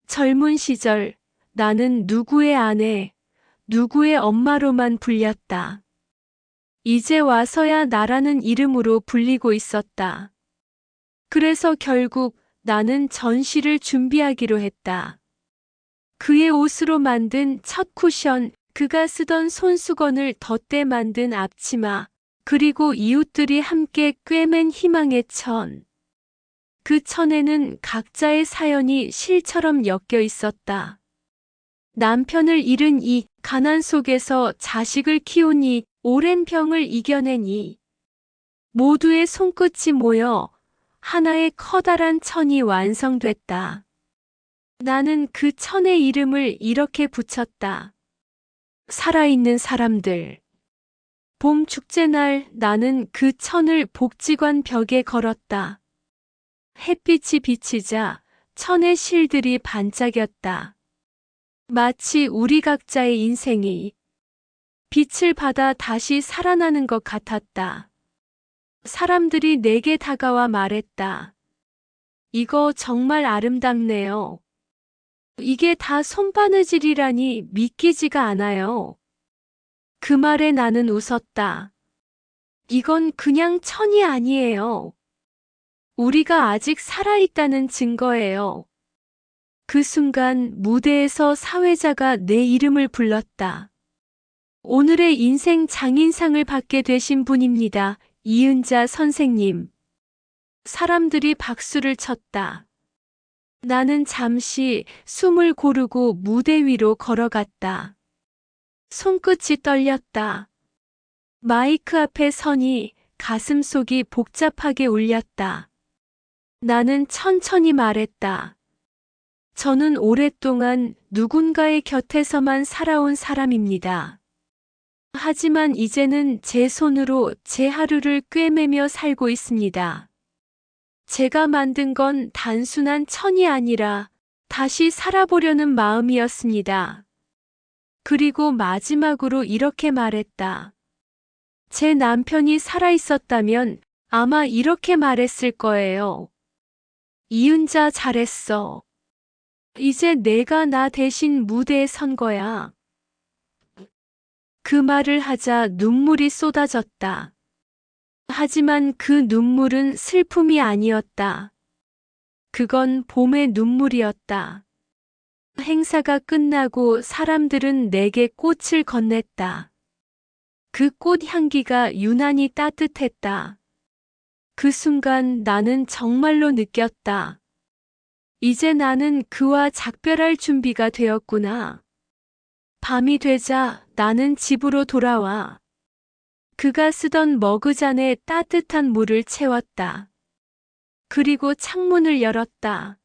젊은 시절 나는 누구의 아내, 누구의 엄마로만 불렸다. 이제 와서야 나라는 이름으로 불리고 있었다. 그래서 결국 나는 전시를 준비하기로 했다. 그의 옷으로 만든 첫 쿠션, 그가 쓰던 손수건을 덧대 만든 앞치마, 그리고 이웃들이 함께 꿰맨 희망의 천. 그 천에는 각자의 사연이 실처럼 엮여 있었다. 남편을 잃은 이, 가난 속에서 자식을 키운 이, 오랜 병을 이겨낸 이. 모두의 손끝이 모여 하나의 커다란 천이 완성됐다. 나는 그 천의 이름을 이렇게 붙였다. 살아있는 사람들. 봄 축제날 나는 그 천을 복지관 벽에 걸었다. 햇빛이 비치자 천의 실들이 반짝였다. 마치 우리 각자의 인생이 빛을 받아 다시 살아나는 것 같았다. 사람들이 내게 다가와 말했다. 이거 정말 아름답네요. 이게 다 손바느질이라니 믿기지가 않아요. 그 말에 나는 웃었다. 이건 그냥 천이 아니에요. 우리가 아직 살아있다는 증거예요. 그 순간 무대에서 사회자가 내 이름을 불렀다. 오늘의 인생 장인상을 받게 되신 분입니다. 이은자 선생님. 사람들이 박수를 쳤다. 나는 잠시 숨을 고르고 무대 위로 걸어갔다. 손끝이 떨렸다. 마이크 앞에 서니 가슴속이 복잡하게 울렸다. 나는 천천히 말했다. 저는 오랫동안 누군가의 곁에서만 살아온 사람입니다. 하지만 이제는 제 손으로 제 하루를 꿰매며 살고 있습니다. 제가 만든 건 단순한 천이 아니라 다시 살아보려는 마음이었습니다. 그리고 마지막으로 이렇게 말했다. 제 남편이 살아있었다면 아마 이렇게 말했을 거예요. 이은자 잘했어. 이제 내가 나 대신 무대에 선 거야. 그 말을 하자 눈물이 쏟아졌다. 하지만 그 눈물은 슬픔이 아니었다. 그건 봄의 눈물이었다. 행사가 끝나고 사람들은 내게 꽃을 건넸다. 그 꽃 향기가 유난히 따뜻했다. 그 순간 나는 정말로 느꼈다. 이제 나는 그와 작별할 준비가 되었구나. 밤이 되자 나는 집으로 돌아와. 그가 쓰던 머그잔에 따뜻한 물을 채웠다. 그리고 창문을 열었다.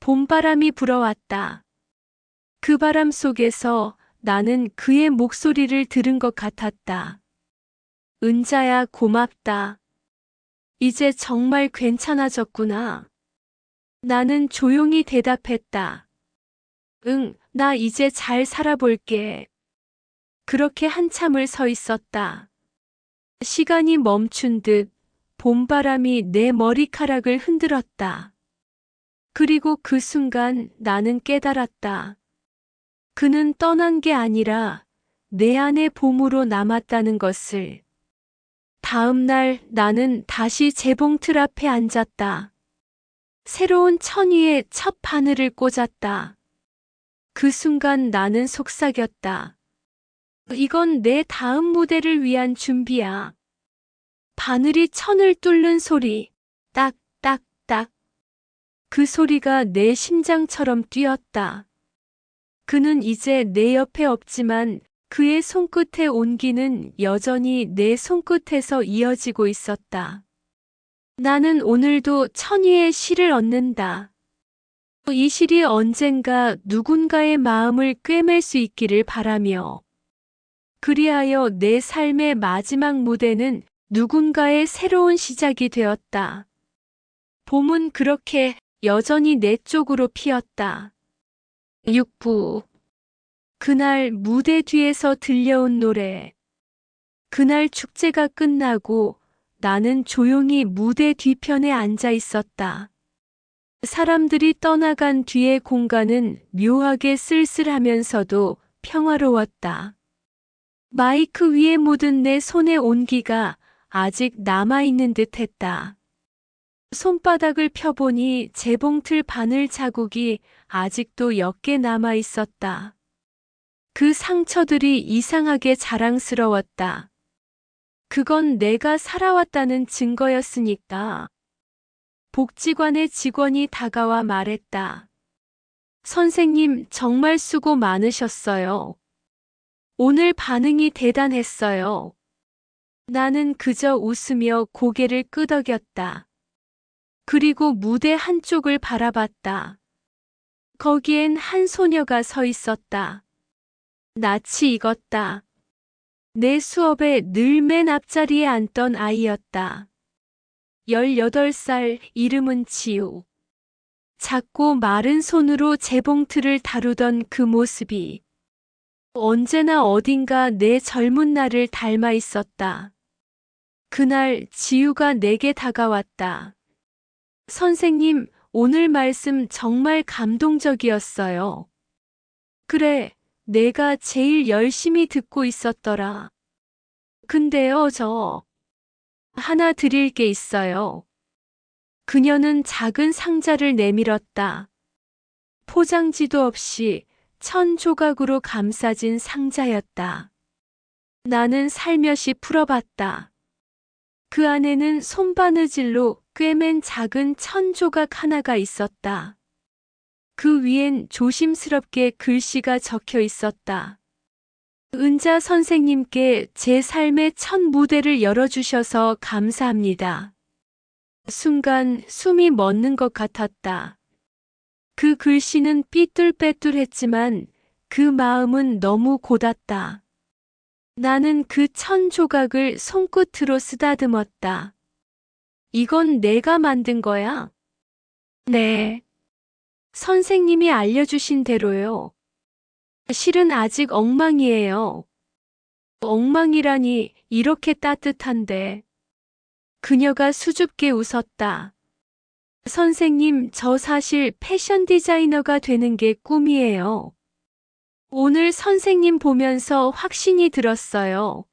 봄바람이 불어왔다. 그 바람 속에서 나는 그의 목소리를 들은 것 같았다. 은자야, 고맙다. 이제 정말 괜찮아졌구나. 나는 조용히 대답했다. 응, 나 이제 잘 살아볼게. 그렇게 한참을 서 있었다. 시간이 멈춘 듯 봄바람이 내 머리카락을 흔들었다. 그리고 그 순간 나는 깨달았다. 그는 떠난 게 아니라 내 안의 봄으로 남았다는 것을. 다음 날 나는 다시 재봉틀 앞에 앉았다. 새로운 천 위에 첫 바늘을 꽂았다. 그 순간 나는 속삭였다. 이건 내 다음 무대를 위한 준비야. 바늘이 천을 뚫는 소리. 딱, 딱, 딱. 그 소리가 내 심장처럼 뛰었다. 그는 이제 내 옆에 없지만 그의 손끝의 온기는 여전히 내 손끝에서 이어지고 있었다. 나는 오늘도 천위의 실을 얻는다. 이 실이 언젠가 누군가의 마음을 꿰맬 수 있기를 바라며, 그리하여 내 삶의 마지막 무대는 누군가의 새로운 시작이 되었다. 봄은 그렇게 여전히 내 쪽으로 피었다. 6부. 그날 무대 뒤에서 들려온 노래. 그날 축제가 끝나고 나는 조용히 무대 뒤편에 앉아 있었다. 사람들이 떠나간 뒤의 공간은 묘하게 쓸쓸하면서도 평화로웠다. 마이크 위에 묻은 내 손의 온기가 아직 남아있는 듯 했다. 손바닥을 펴보니 재봉틀 바늘 자국이 아직도 옅게 남아 있었다. 그 상처들이 이상하게 자랑스러웠다. 그건 내가 살아왔다는 증거였으니까. 복지관의 직원이 다가와 말했다. 선생님, 정말 수고 많으셨어요. 오늘 반응이 대단했어요. 나는 그저 웃으며 고개를 끄덕였다. 그리고 무대 한쪽을 바라봤다. 거기엔 한 소녀가 서 있었다. 낯이 익었다. 내 수업에 늘 맨 앞자리에 앉던 아이였다. 18살, 이름은 지우. 작고 마른 손으로 재봉틀을 다루던 그 모습이 언제나 어딘가 내 젊은 날을 닮아 있었다. 그날 지우가 내게 다가왔다. 선생님, 오늘 말씀 정말 감동적이었어요. 그래, 내가 제일 열심히 듣고 있었더라. 근데요, 저 하나 드릴 게 있어요. 그녀는 작은 상자를 내밀었다. 포장지도 없이 천 조각으로 감싸진 상자였다. 나는 살며시 풀어봤다. 그 안에는 손바느질로 꿰맨 작은 천 조각 하나가 있었다. 그 위엔 조심스럽게 글씨가 적혀 있었다. 은자 선생님께 제 삶의 첫 무대를 열어주셔서 감사합니다. 순간 숨이 멎는 것 같았다. 그 글씨는 삐뚤빼뚤했지만 그 마음은 너무 고닫다. 나는 그 천 조각을 손끝으로 쓰다듬었다. 이건 내가 만든 거야? 네. 선생님이 알려주신 대로요. 실은 아직 엉망이에요. 엉망이라니 이렇게 따뜻한데. 그녀가 수줍게 웃었다. 선생님, 저 사실 패션 디자이너가 되는 게 꿈이에요. 오늘 선생님 보면서 확신이 들었어요.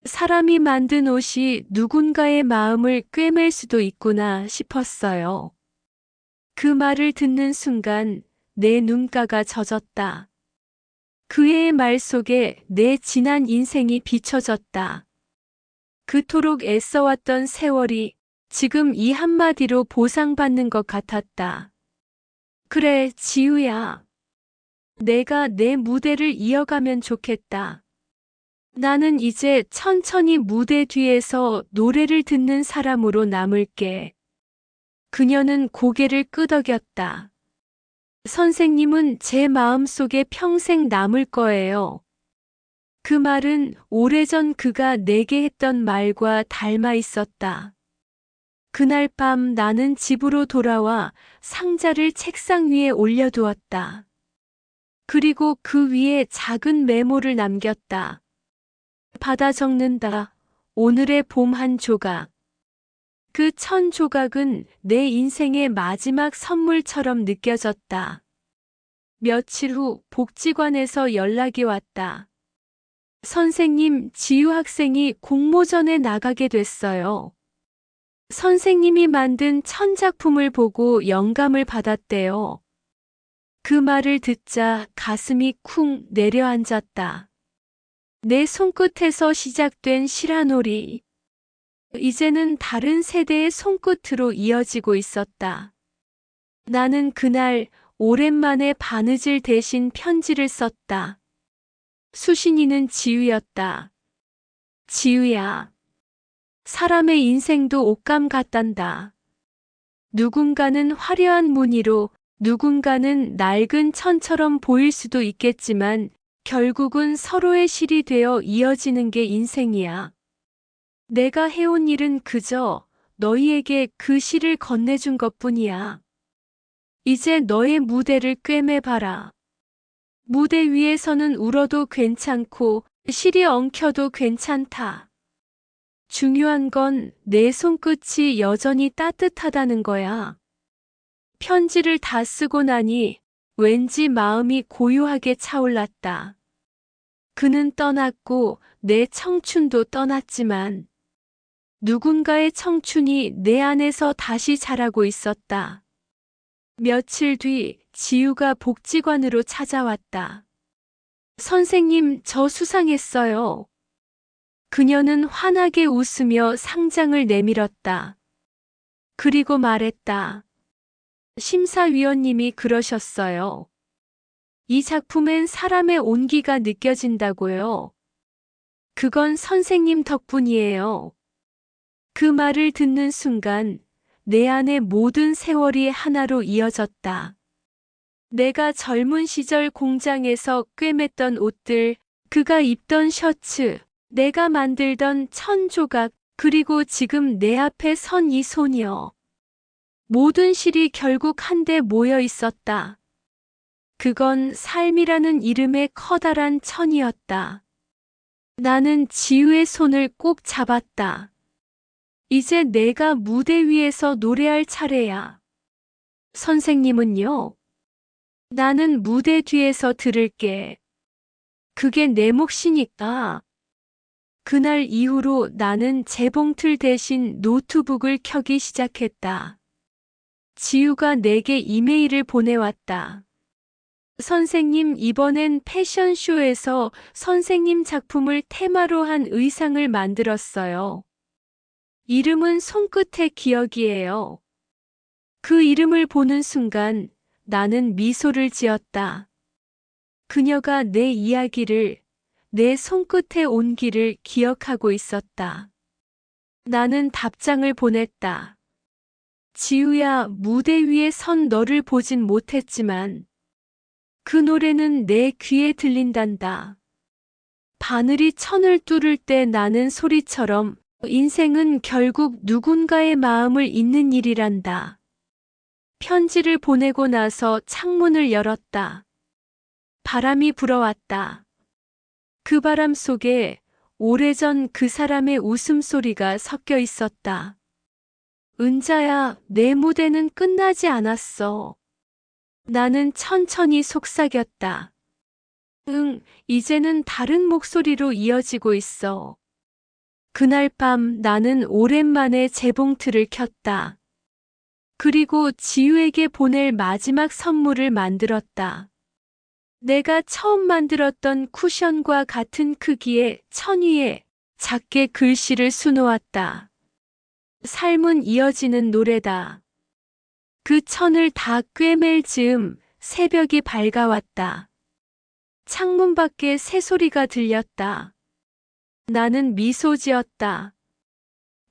사람이 만든 옷이 누군가의 마음을 꿰맬 수도 있구나 싶었어요. 그 말을 듣는 순간 내 눈가가 젖었다. 그의 말 속에 내 지난 인생이 비춰졌다. 그토록 애써왔던 세월이 지금 이 한마디로 보상받는 것 같았다. 그래, 지우야. 내가 내 무대를 이어가면 좋겠다. 나는 이제 천천히 무대 뒤에서 노래를 듣는 사람으로 남을게. 그녀는 고개를 끄덕였다. 선생님은 제 마음속에 평생 남을 거예요. 그 말은 오래전 그가 내게 했던 말과 닮아 있었다. 그날 밤 나는 집으로 돌아와 상자를 책상 위에 올려두었다. 그리고 그 위에 작은 메모를 남겼다. 받아 적는다. 오늘의 봄 한 조각. 그 천 조각은 내 인생의 마지막 선물처럼 느껴졌다. 며칠 후 복지관에서 연락이 왔다. 선생님, 지유 학생이 공모전에 나가게 됐어요. 선생님이 만든 천 작품을 보고 영감을 받았대요. 그 말을 듣자 가슴이 쿵 내려앉았다. 내 손끝에서 시작된 실화놀이. 이제는 다른 세대의 손끝으로 이어지고 있었다. 나는 그날 오랜만에 바느질 대신 편지를 썼다. 수신이는 지우였다. 지우야. 사람의 인생도 옷감 같단다. 누군가는 화려한 무늬로, 누군가는 낡은 천처럼 보일 수도 있겠지만 결국은 서로의 실이 되어 이어지는 게 인생이야. 내가 해온 일은 그저 너희에게 그 실을 건네준 것뿐이야. 이제 너의 무대를 꿰매봐라. 무대 위에서는 울어도 괜찮고 실이 엉켜도 괜찮다. 중요한 건 내 손끝이 여전히 따뜻하다는 거야. 편지를 다 쓰고 나니 왠지 마음이 고요하게 차올랐다. 그는 떠났고 내 청춘도 떠났지만 누군가의 청춘이 내 안에서 다시 자라고 있었다. 며칠 뒤 지우가 복지관으로 찾아왔다. 선생님, 저 수상했어요. 그녀는 환하게 웃으며 상장을 내밀었다. 그리고 말했다. 심사위원님이 그러셨어요. 이 작품엔 사람의 온기가 느껴진다고요. 그건 선생님 덕분이에요. 그 말을 듣는 순간 내 안의 모든 세월이 하나로 이어졌다. 내가 젊은 시절 공장에서 꿰맸던 옷들, 그가 입던 셔츠, 내가 만들던 천 조각, 그리고 지금 내 앞에 선 이 소녀. 모든 실이 결국 한데 모여 있었다. 그건 삶이라는 이름의 커다란 천이었다. 나는 지우의 손을 꼭 잡았다. 이제 내가 무대 위에서 노래할 차례야. 선생님은요? 나는 무대 뒤에서 들을게. 그게 내 몫이니까. 그날 이후로 나는 재봉틀 대신 노트북을 켜기 시작했다. 지우가 내게 이메일을 보내왔다. 선생님, 이번엔 패션쇼에서 선생님 작품을 테마로 한 의상을 만들었어요. 이름은 손끝의 기억이에요. 그 이름을 보는 순간 나는 미소를 지었다. 그녀가 내 이야기를, 내 손끝의 온기를 기억하고 있었다. 나는 답장을 보냈다. 지우야, 무대 위에 선 너를 보진 못했지만 그 노래는 내 귀에 들린단다. 바늘이 천을 뚫을 때 나는 소리처럼 인생은 결국 누군가의 마음을 잇는 일이란다. 편지를 보내고 나서 창문을 열었다. 바람이 불어왔다. 그 바람 속에 오래전 그 사람의 웃음소리가 섞여 있었다. 은자야, 내 무대는 끝나지 않았어. 나는 천천히 속삭였다. 응, 이제는 다른 목소리로 이어지고 있어. 그날 밤 나는 오랜만에 재봉틀을 켰다. 그리고 지우에게 보낼 마지막 선물을 만들었다. 내가 처음 만들었던 쿠션과 같은 크기의 천 위에 작게 글씨를 수놓았다. 삶은 이어지는 노래다. 그 천을 다 꿰맬 즈음 새벽이 밝아왔다. 창문 밖에 새소리가 들렸다. 나는 미소 지었다.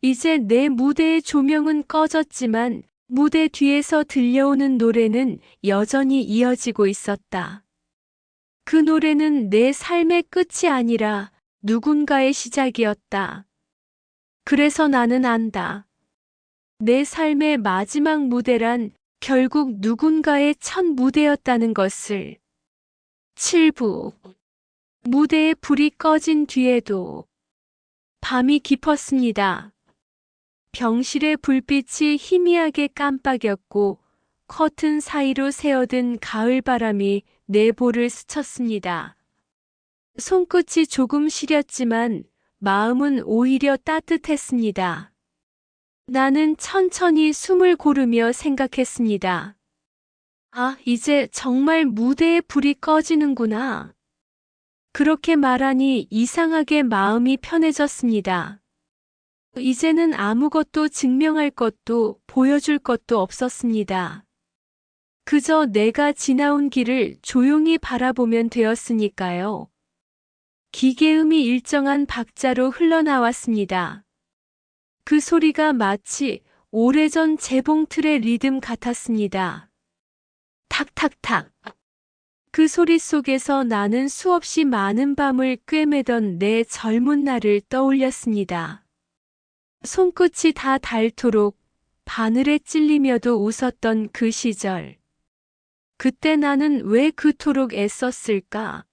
이제 내 무대의 조명은 꺼졌지만 무대 뒤에서 들려오는 노래는 여전히 이어지고 있었다. 그 노래는 내 삶의 끝이 아니라 누군가의 시작이었다. 그래서 나는 안다. 내 삶의 마지막 무대란 결국 누군가의 첫 무대였다는 것을. 7부. 무대의 불이 꺼진 뒤에도 밤이 깊었습니다. 병실의 불빛이 희미하게 깜빡였고 커튼 사이로 새어든 가을바람이 내 볼을 스쳤습니다. 손끝이 조금 시렸지만 마음은 오히려 따뜻했습니다. 나는 천천히 숨을 고르며 생각했습니다. 아, 이제 정말 무대의 불이 꺼지는구나. 그렇게 말하니 이상하게 마음이 편해졌습니다. 이제는 아무것도 증명할 것도 보여줄 것도 없었습니다. 그저 내가 지나온 길을 조용히 바라보면 되었으니까요. 기계음이 일정한 박자로 흘러나왔습니다. 그 소리가 마치 오래전 재봉틀의 리듬 같았습니다. 탁탁탁. 그 소리 속에서 나는 수없이 많은 밤을 꿰매던 내 젊은 날을 떠올렸습니다. 손끝이 다 닳도록 바늘에 찔리며도 웃었던 그 시절. 그때 나는 왜 그토록 애썼을까?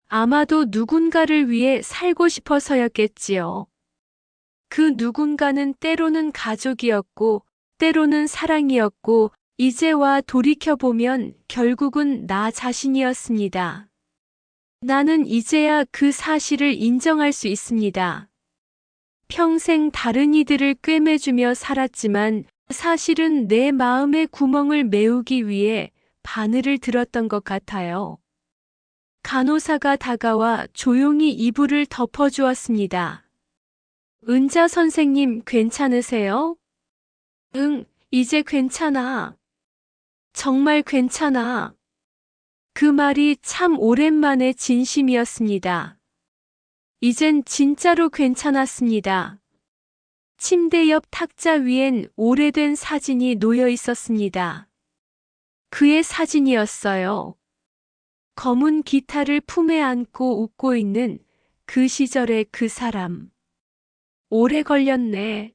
아마도 누군가를 위해 살고 싶어서였겠지요. 그 누군가는 때로는 가족이었고, 때로는 사랑이었고, 이제와 돌이켜보면 결국은 나 자신이었습니다. 나는 이제야 그 사실을 인정할 수 있습니다. 평생 다른 이들을 꿰매주며 살았지만 사실은 내 마음의 구멍을 메우기 위해 바늘을 들었던 것 같아요. 간호사가 다가와 조용히 이불을 덮어주었습니다. 은자 선생님 괜찮으세요? 응, 이제 괜찮아. 정말 괜찮아. 그 말이 참 오랜만에 진심이었습니다. 이젠 진짜로 괜찮았습니다. 침대 옆 탁자 위엔 오래된 사진이 놓여 있었습니다. 그의 사진이었어요. 검은 기타를 품에 안고 웃고 있는 그 시절의 그 사람. 오래 걸렸네.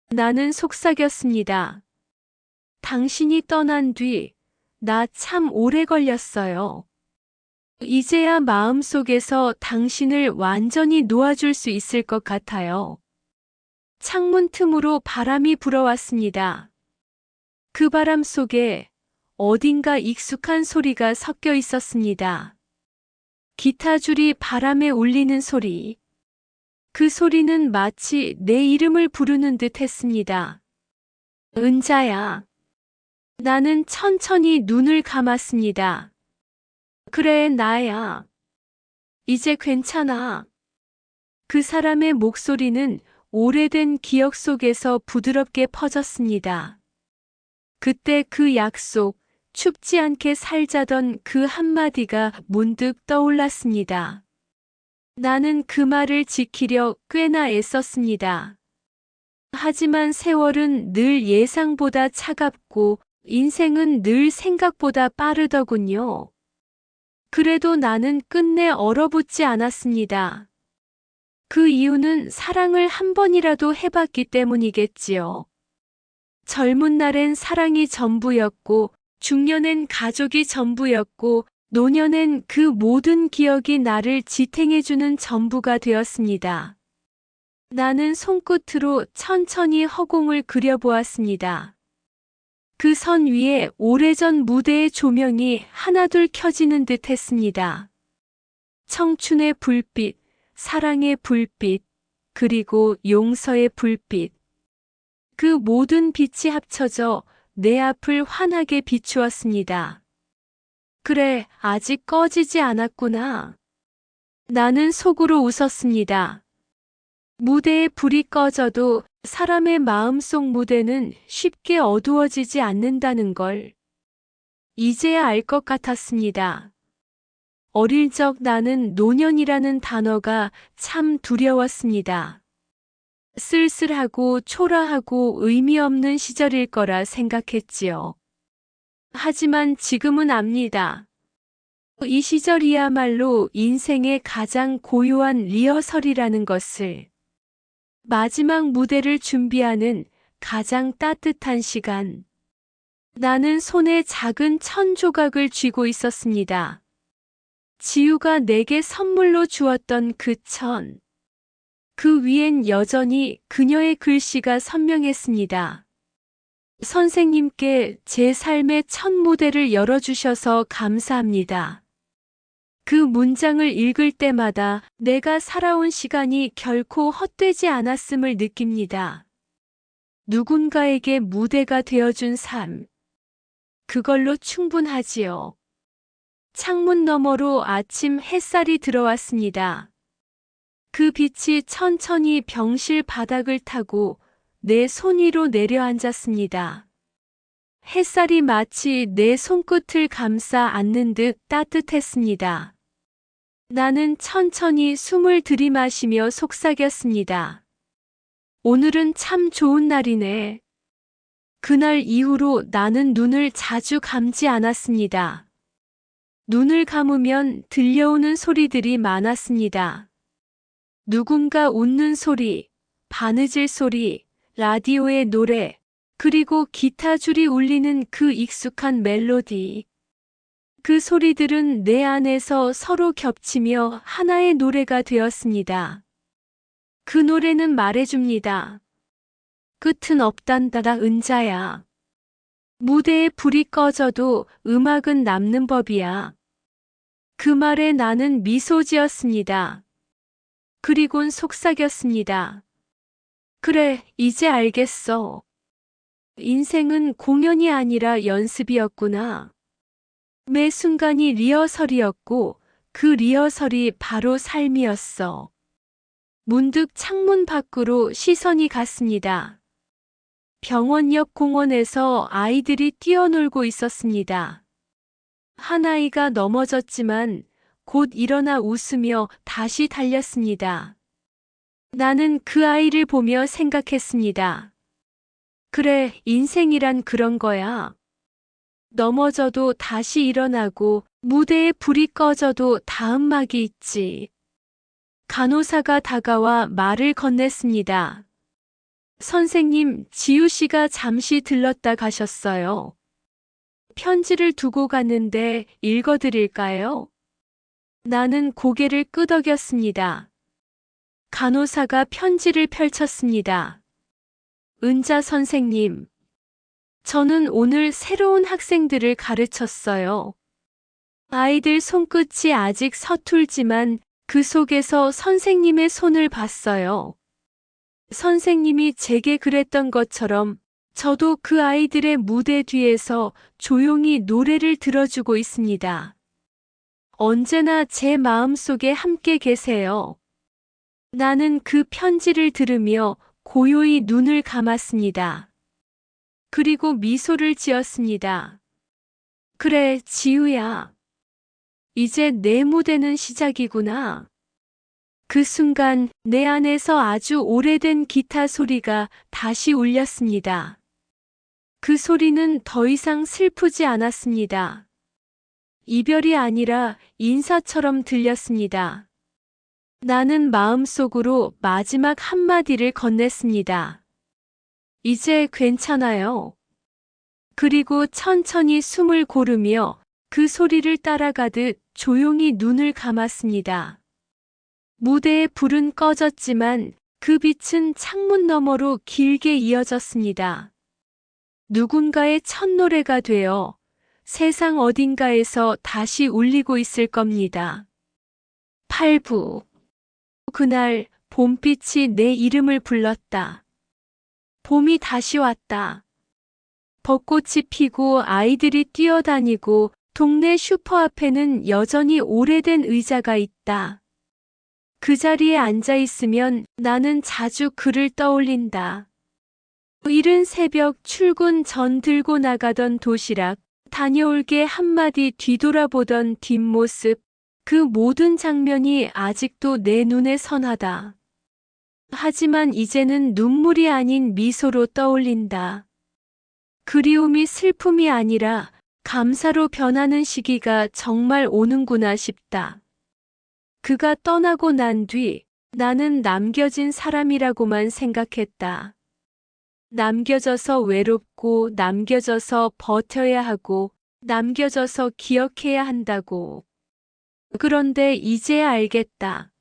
나는 속삭였습니다. 당신이 떠난 뒤 나 참 오래 걸렸어요. 이제야 마음속에서 당신을 완전히 놓아줄 수 있을 것 같아요. 창문 틈으로 바람이 불어왔습니다. 그 바람 속에 어딘가 익숙한 소리가 섞여 있었습니다. 기타 줄이 바람에 울리는 소리. 그 소리는 마치 내 이름을 부르는 듯 했습니다. 은자야. 나는 천천히 눈을 감았습니다. 그래, 나야. 이제 괜찮아. 그 사람의 목소리는 오래된 기억 속에서 부드럽게 퍼졌습니다. 그때 그 약속, 춥지 않게 살자던 그 한마디가 문득 떠올랐습니다. 나는 그 말을 지키려 꽤나 애썼습니다. 하지만 세월은 늘 예상보다 차갑고 인생은 늘 생각보다 빠르더군요. 그래도 나는 끝내 얼어붙지 않았습니다. 그 이유는 사랑을 한 번이라도 해봤기 때문이겠지요. 젊은 날엔 사랑이 전부였고, 중년엔 가족이 전부였고, 노년엔 그 모든 기억이 나를 지탱해주는 전부가 되었습니다. 나는 손끝으로 천천히 허공을 그려보았습니다. 그 선 위에 오래전 무대의 조명이 하나둘 켜지는 듯 했습니다. 청춘의 불빛, 사랑의 불빛, 그리고 용서의 불빛. 그 모든 빛이 합쳐져 내 앞을 환하게 비추었습니다. 그래, 아직 꺼지지 않았구나. 나는 속으로 웃었습니다. 무대의 불이 꺼져도 사람의 마음속 무대는 쉽게 어두워지지 않는다는 걸 이제야 알 것 같았습니다. 어릴 적 나는 노년이라는 단어가 참 두려웠습니다. 쓸쓸하고 초라하고 의미 없는 시절일 거라 생각했지요. 하지만 지금은 압니다. 이 시절이야말로 인생의 가장 고요한 리허설이라는 것을. 마지막 무대를 준비하는 가장 따뜻한 시간. 나는 손에 작은 천 조각을 쥐고 있었습니다. 지우가 내게 선물로 주었던 그 천. 그 위엔 여전히 그녀의 글씨가 선명했습니다. 선생님께 제 삶의 첫 무대를 열어주셔서 감사합니다. 그 문장을 읽을 때마다 내가 살아온 시간이 결코 헛되지 않았음을 느낍니다. 누군가에게 무대가 되어준 삶. 그걸로 충분하지요. 창문 너머로 아침 햇살이 들어왔습니다. 그 빛이 천천히 병실 바닥을 타고 내 손 위로 내려앉았습니다. 햇살이 마치 내 손끝을 감싸 안는 듯 따뜻했습니다. 나는 천천히 숨을 들이마시며 속삭였습니다. 오늘은 참 좋은 날이네. 그날 이후로 나는 눈을 자주 감지 않았습니다. 눈을 감으면 들려오는 소리들이 많았습니다. 누군가 웃는 소리, 바느질 소리, 라디오의 노래, 그리고 기타 줄이 울리는 그 익숙한 멜로디. 그 소리들은 내 안에서 서로 겹치며 하나의 노래가 되었습니다. 그 노래는 말해줍니다. 끝은 없단다, 은자야. 무대에 불이 꺼져도 음악은 남는 법이야. 그 말에 나는 미소 지었습니다. 그리곤 속삭였습니다. 그래, 이제 알겠어. 인생은 공연이 아니라 연습이었구나. 매 순간이 리허설이었고 그 리허설이 바로 삶이었어. 문득 창문 밖으로 시선이 갔습니다. 병원 옆 공원에서 아이들이 뛰어놀고 있었습니다. 한 아이가 넘어졌지만 곧 일어나 웃으며 다시 달렸습니다. 나는 그 아이를 보며 생각했습니다. 그래, 인생이란 그런 거야. 넘어져도 다시 일어나고 무대에 불이 꺼져도 다음 막이 있지. 간호사가 다가와 말을 건넸습니다. 선생님, 지우 씨가 잠시 들렀다 가셨어요. 편지를 두고 갔는데 읽어드릴까요? 나는 고개를 끄덕였습니다. 간호사가 편지를 펼쳤습니다. 은자 선생님, 저는 오늘 새로운 학생들을 가르쳤어요. 아이들 손끝이 아직 서툴지만 그 속에서 선생님의 손을 봤어요. 선생님이 제게 그랬던 것처럼 저도 그 아이들의 무대 뒤에서 조용히 노래를 들어주고 있습니다. 언제나 제 마음속에 함께 계세요. 나는 그 편지를 들으며 고요히 눈을 감았습니다. 그리고 미소를 지었습니다. 그래, 지우야. 이제 내 무대는 시작이구나. 그 순간 내 안에서 아주 오래된 기타 소리가 다시 울렸습니다. 그 소리는 더 이상 슬프지 않았습니다. 이별이 아니라 인사처럼 들렸습니다. 나는 마음속으로 마지막 한마디를 건넸습니다. 이제 괜찮아요. 그리고 천천히 숨을 고르며 그 소리를 따라가듯 조용히 눈을 감았습니다. 무대의 불은 꺼졌지만 그 빛은 창문 너머로 길게 이어졌습니다. 누군가의 첫노래가 되어 세상 어딘가에서 다시 울리고 있을 겁니다. 8부. 그날 봄빛이 내 이름을 불렀다. 봄이 다시 왔다. 벚꽃이 피고 아이들이 뛰어다니고 동네 슈퍼 앞에는 여전히 오래된 의자가 있다. 그 자리에 앉아 있으면 나는 자주 그를 떠올린다. 이른 새벽 출근 전 들고 나가던 도시락, 다녀올게 한마디 뒤돌아보던 뒷모습, 그 모든 장면이 아직도 내 눈에 선하다. 하지만 이제는 눈물이 아닌 미소로 떠올린다. 그리움이 슬픔이 아니라 감사로 변하는 시기가 정말 오는구나 싶다. 그가 떠나고 난 뒤 나는 남겨진 사람이라고만 생각했다. 남겨져서 외롭고 남겨져서 버텨야 하고 남겨져서 기억해야 한다고. 그런데 이제야 알겠다.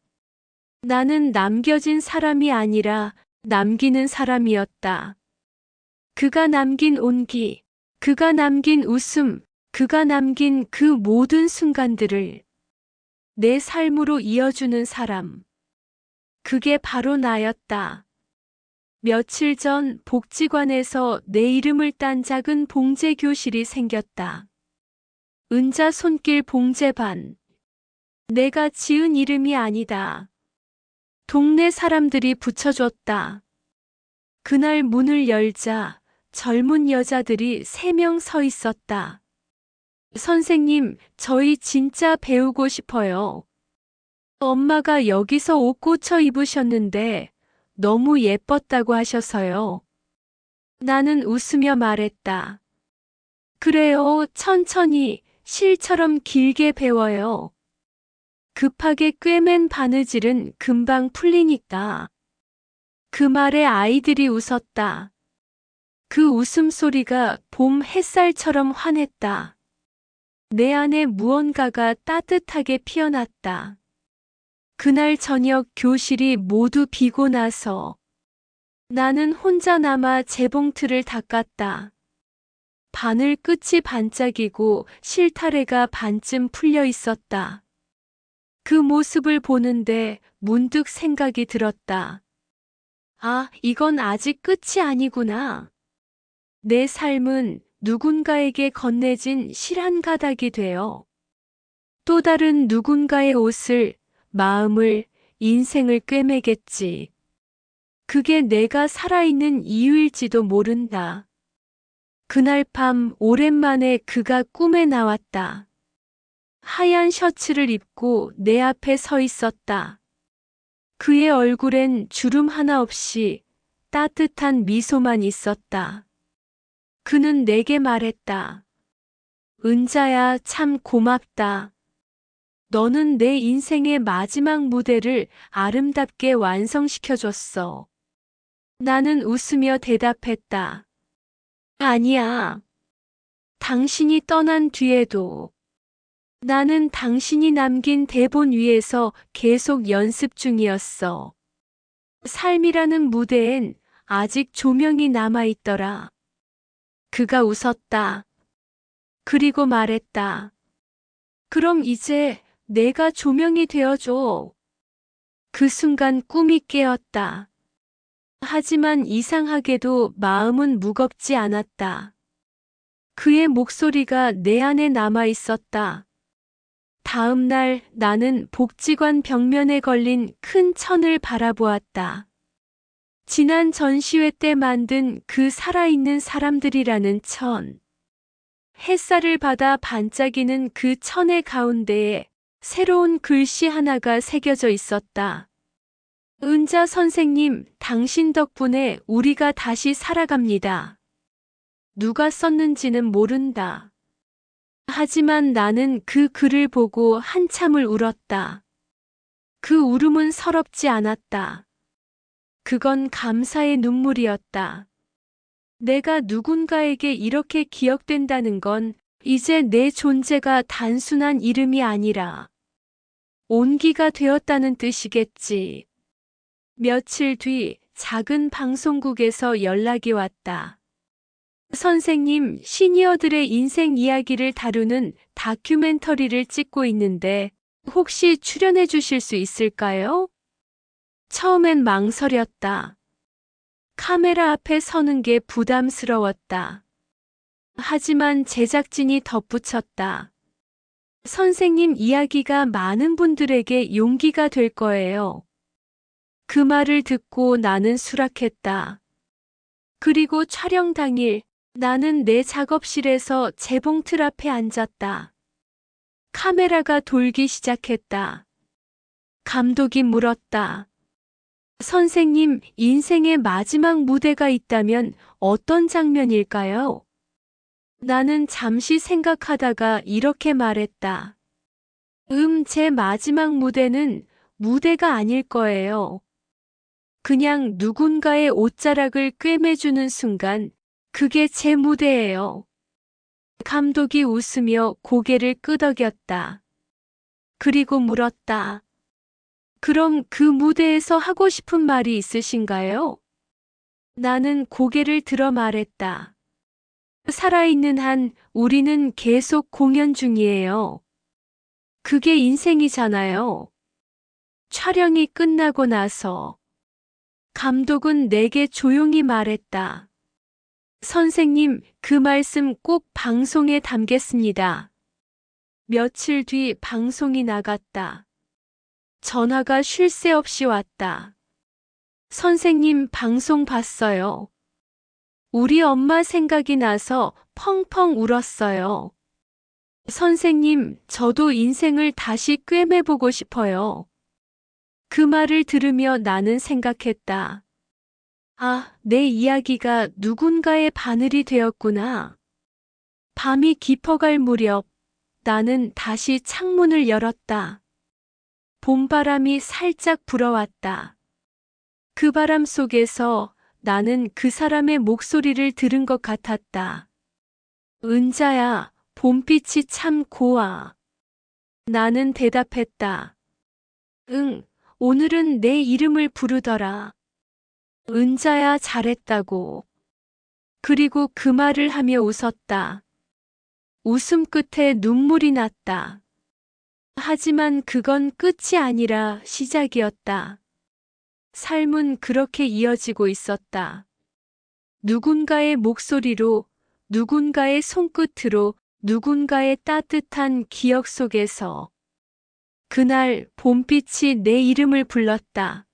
나는 남겨진 사람이 아니라 남기는 사람이었다. 그가 남긴 온기, 그가 남긴 웃음, 그가 남긴 그 모든 순간들을 내 삶으로 이어주는 사람. 그게 바로 나였다. 며칠 전 복지관에서 내 이름을 딴 작은 봉제 교실이 생겼다. 은자 손길 봉제반. 내가 지은 이름이 아니다. 동네 사람들이 붙여줬다. 그날 문을 열자 젊은 여자들이 3명 서 있었다. 선생님, 저희 진짜 배우고 싶어요. 엄마가 여기서 옷 고쳐 입으셨는데 너무 예뻤다고 하셔서요. 나는 웃으며 말했다. 그래요, 천천히 실처럼 길게 배워요. 급하게 꿰맨 바느질은 금방 풀리니까. 그 말에 아이들이 웃었다. 그 웃음소리가 봄 햇살처럼 환했다. 내 안에 무언가가 따뜻하게 피어났다. 그날 저녁 교실이 모두 비고 나서 나는 혼자 남아 재봉틀을 닦았다. 바늘 끝이 반짝이고 실타래가 반쯤 풀려 있었다. 그 모습을 보는데 문득 생각이 들었다. 아, 이건 아직 끝이 아니구나. 내 삶은 누군가에게 건네진 실 한 가닥이 되어 또 다른 누군가의 옷을, 마음을, 인생을 꿰매겠지. 그게 내가 살아있는 이유일지도 모른다. 그날 밤 오랜만에 그가 꿈에 나왔다. 하얀 셔츠를 입고 내 앞에 서 있었다. 그의 얼굴엔 주름 하나 없이 따뜻한 미소만 있었다. 그는 내게 말했다. 은자야, 참 고맙다. 너는 내 인생의 마지막 무대를 아름답게 완성시켜줬어. 나는 웃으며 대답했다. 아니야. 당신이 떠난 뒤에도 나는 당신이 남긴 대본 위에서 계속 연습 중이었어. 삶이라는 무대엔 아직 조명이 남아있더라. 그가 웃었다. 그리고 말했다. 그럼 이제 내가 조명이 되어줘. 그 순간 꿈이 깨었다. 하지만 이상하게도 마음은 무겁지 않았다. 그의 목소리가 내 안에 남아 있었다. 다음 날 나는 복지관 벽면에 걸린 큰 천을 바라보았다. 지난 전시회 때 만든 그 살아있는 사람들이라는 천. 햇살을 받아 반짝이는 그 천의 가운데에 새로운 글씨 하나가 새겨져 있었다. 은자 선생님, 당신 덕분에 우리가 다시 살아갑니다. 누가 썼는지는 모른다. 하지만 나는 그 글을 보고 한참을 울었다. 그 울음은 서럽지 않았다. 그건 감사의 눈물이었다. 내가 누군가에게 이렇게 기억된다는 건 이제 내 존재가 단순한 이름이 아니라 온기가 되었다는 뜻이겠지. 며칠 뒤 작은 방송국에서 연락이 왔다. 선생님, 시니어들의 인생 이야기를 다루는 다큐멘터리를 찍고 있는데 혹시 출연해 주실 수 있을까요? 처음엔 망설였다. 카메라 앞에 서는 게 부담스러웠다. 하지만 제작진이 덧붙였다. 선생님 이야기가 많은 분들에게 용기가 될 거예요. 그 말을 듣고 나는 수락했다. 그리고 촬영 당일 나는 내 작업실에서 재봉틀 앞에 앉았다. 카메라가 돌기 시작했다. 감독이 물었다. 선생님, 인생의 마지막 무대가 있다면 어떤 장면일까요? 나는 잠시 생각하다가 이렇게 말했다. 제 마지막 무대는 무대가 아닐 거예요. 그냥 누군가의 옷자락을 꿰매주는 순간, 그게 제 무대예요. 감독이 웃으며 고개를 끄덕였다. 그리고 물었다. 그럼 그 무대에서 하고 싶은 말이 있으신가요? 나는 고개를 들어 말했다. 살아있는 한 우리는 계속 공연 중이에요. 그게 인생이잖아요. 촬영이 끝나고 나서 감독은 내게 조용히 말했다. 선생님, 그 말씀 꼭 방송에 담겠습니다. 며칠 뒤 방송이 나갔다. 전화가 쉴 새 없이 왔다. 선생님 방송 봤어요. 우리 엄마 생각이 나서 펑펑 울었어요. 선생님, 저도 인생을 다시 꿰매보고 싶어요. 그 말을 들으며 나는 생각했다. 아, 내 이야기가 누군가의 바늘이 되었구나. 밤이 깊어갈 무렵 나는 다시 창문을 열었다. 봄바람이 살짝 불어왔다. 그 바람 속에서 나는 그 사람의 목소리를 들은 것 같았다. 은자야, 봄빛이 참 고와. 나는 대답했다. 응, 오늘은 내 이름을 부르더라. 은자야, 잘했다고. 그리고 그 말을 하며 웃었다. 웃음 끝에 눈물이 났다. 하지만 그건 끝이 아니라 시작이었다. 삶은 그렇게 이어지고 있었다. 누군가의 목소리로, 누군가의 손끝으로, 누군가의 따뜻한 기억 속에서. 그날 봄빛이 내 이름을 불렀다.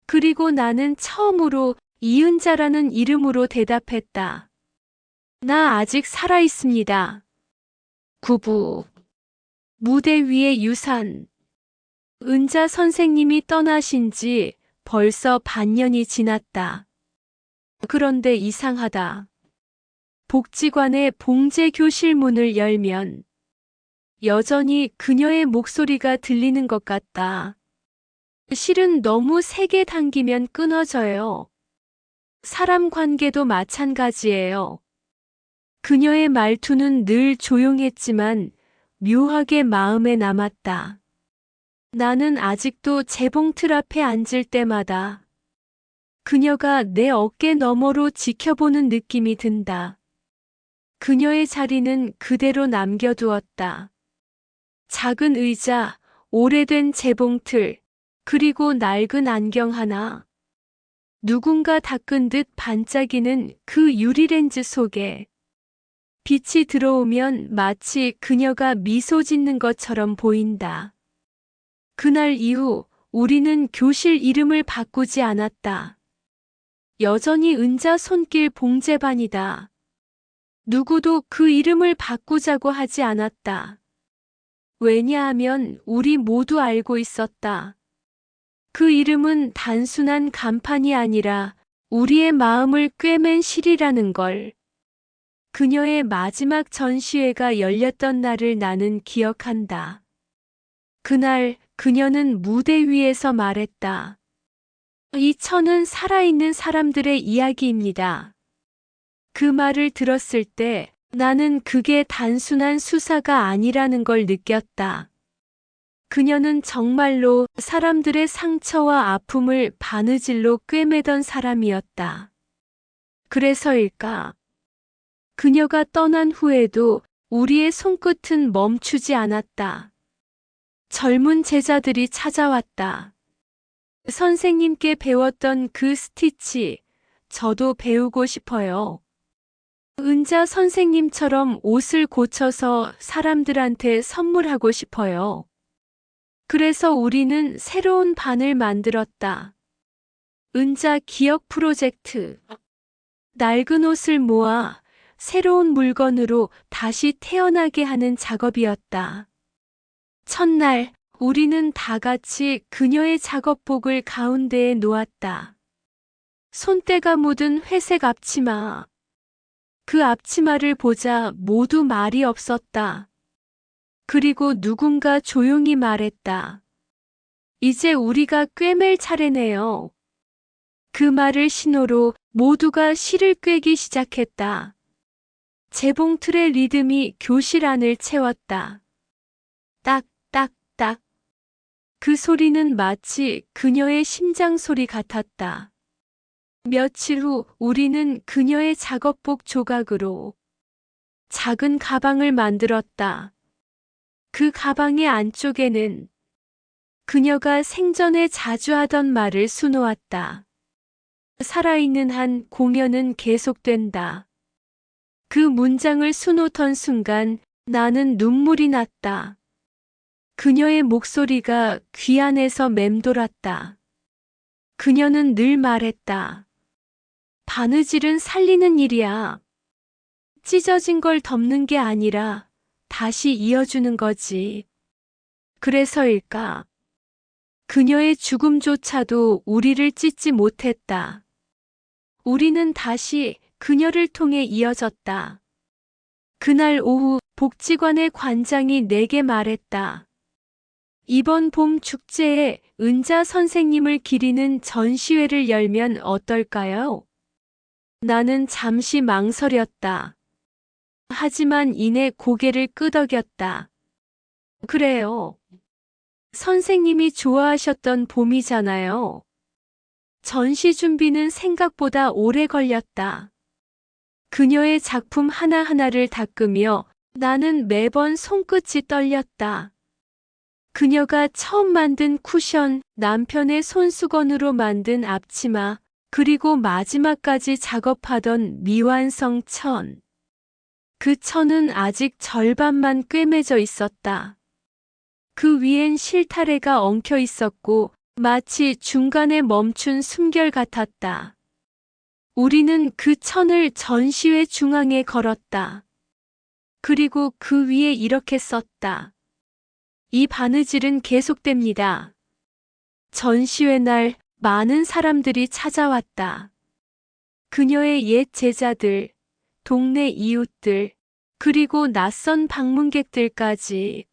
그리고 나는 처음으로 이은자라는 이름으로 대답했다. 나 아직 살아 있습니다. 구부. 무대 위의 유산. 은자 선생님이 떠나신 지 벌써 반년이 지났다. 그런데 이상하다. 복지관의 봉제 교실 문을 열면 여전히 그녀의 목소리가 들리는 것 같다. 실은 너무 세게 당기면 끊어져요. 사람 관계도 마찬가지예요. 그녀의 말투는 늘 조용했지만 묘하게 마음에 남았다. 나는 아직도 재봉틀 앞에 앉을 때마다 그녀가 내 어깨 너머로 지켜보는 느낌이 든다. 그녀의 자리는 그대로 남겨두었다. 작은 의자, 오래된 재봉틀, 그리고 낡은 안경 하나. 누군가 닦은 듯 반짝이는 그 유리렌즈 속에 빛이 들어오면 마치 그녀가 미소 짓는 것처럼 보인다. 그날 이후 우리는 교실 이름을 바꾸지 않았다. 여전히 은자 손길 봉제반이다. 누구도 그 이름을 바꾸자고 하지 않았다. 왜냐하면 우리 모두 알고 있었다. 그 이름은 단순한 간판이 아니라 우리의 마음을 꿰맨 실이라는 걸. 그녀의 마지막 전시회가 열렸던 날을 나는 기억한다. 그날 그녀는 무대 위에서 말했다. 이 천은 살아있는 사람들의 이야기입니다. 그 말을 들었을 때 나는 그게 단순한 수사가 아니라는 걸 느꼈다. 그녀는 정말로 사람들의 상처와 아픔을 바느질로 꿰매던 사람이었다. 그래서일까? 그녀가 떠난 후에도 우리의 손끝은 멈추지 않았다. 젊은 제자들이 찾아왔다. 선생님께 배웠던 그 스티치, 저도 배우고 싶어요. 은자 선생님처럼 옷을 고쳐서 사람들한테 선물하고 싶어요. 그래서 우리는 새로운 반을 만들었다. 은자 기억 프로젝트. 낡은 옷을 모아 새로운 물건으로 다시 태어나게 하는 작업이었다. 첫날, 우리는 다 같이 그녀의 작업복을 가운데에 놓았다. 손때가 묻은 회색 앞치마. 그 앞치마를 보자 모두 말이 없었다. 그리고 누군가 조용히 말했다. 이제 우리가 꿰맬 차례네요. 그 말을 신호로 모두가 실을 꿰기 시작했다. 재봉틀의 리듬이 교실 안을 채웠다. 딱, 딱, 딱. 그 소리는 마치 그녀의 심장 소리 같았다. 며칠 후 우리는 그녀의 작업복 조각으로 작은 가방을 만들었다. 그 가방의 안쪽에는 그녀가 생전에 자주 하던 말을 수놓았다. 살아있는 한 공연은 계속된다. 그 문장을 수놓던 순간 나는 눈물이 났다. 그녀의 목소리가 귀 안에서 맴돌았다. 그녀는 늘 말했다. 바느질은 살리는 일이야. 찢어진 걸 덮는 게 아니라 다시 이어주는 거지. 그래서일까? 그녀의 죽음조차도 우리를 찢지 못했다. 우리는 다시 그녀를 통해 이어졌다. 그날 오후 복지관의 관장이 내게 말했다. 이번 봄 축제에 은자 선생님을 기리는 전시회를 열면 어떨까요? 나는 잠시 망설였다. 하지만 이내 고개를 끄덕였다. 그래요. 선생님이 좋아하셨던 봄이잖아요. 전시 준비는 생각보다 오래 걸렸다. 그녀의 작품 하나하나를 닦으며 나는 매번 손끝이 떨렸다. 그녀가 처음 만든 쿠션, 남편의 손수건으로 만든 앞치마, 그리고 마지막까지 작업하던 미완성 천. 그 천은 아직 절반만 꿰매져 있었다. 그 위엔 실타래가 엉켜 있었고 마치 중간에 멈춘 숨결 같았다. 우리는 그 천을 전시회 중앙에 걸었다. 그리고 그 위에 이렇게 썼다. 이 바느질은 계속됩니다. 전시회 날 많은 사람들이 찾아왔다. 그녀의 옛 제자들, 동네 이웃들, 그리고 낯선 방문객들까지.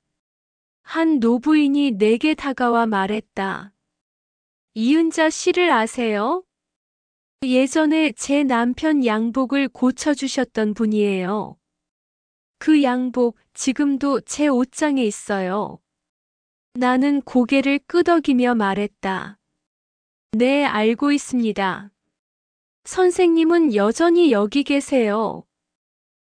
한 노부인이 내게 다가와 말했다. 이은자 씨를 아세요? 예전에 제 남편 양복을 고쳐주셨던 분이에요. 그 양복 지금도 제 옷장에 있어요. 나는 고개를 끄덕이며 말했다. 네, 알고 있습니다. 선생님은 여전히 여기 계세요.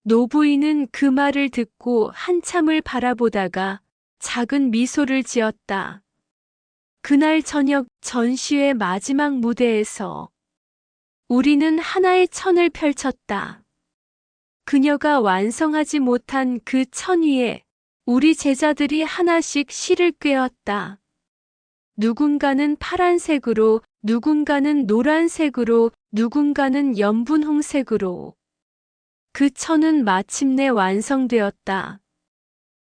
노부인은 그 말을 듣고 한참을 바라보다가 작은 미소를 지었다. 그날 저녁 전시회 마지막 무대에서 우리는 하나의 천을 펼쳤다. 그녀가 완성하지 못한 그 천 위에 우리 제자들이 하나씩 실을 꿰었다. 누군가는 파란색으로, 누군가는 노란색으로, 누군가는 연분홍색으로. 그 천은 마침내 완성되었다.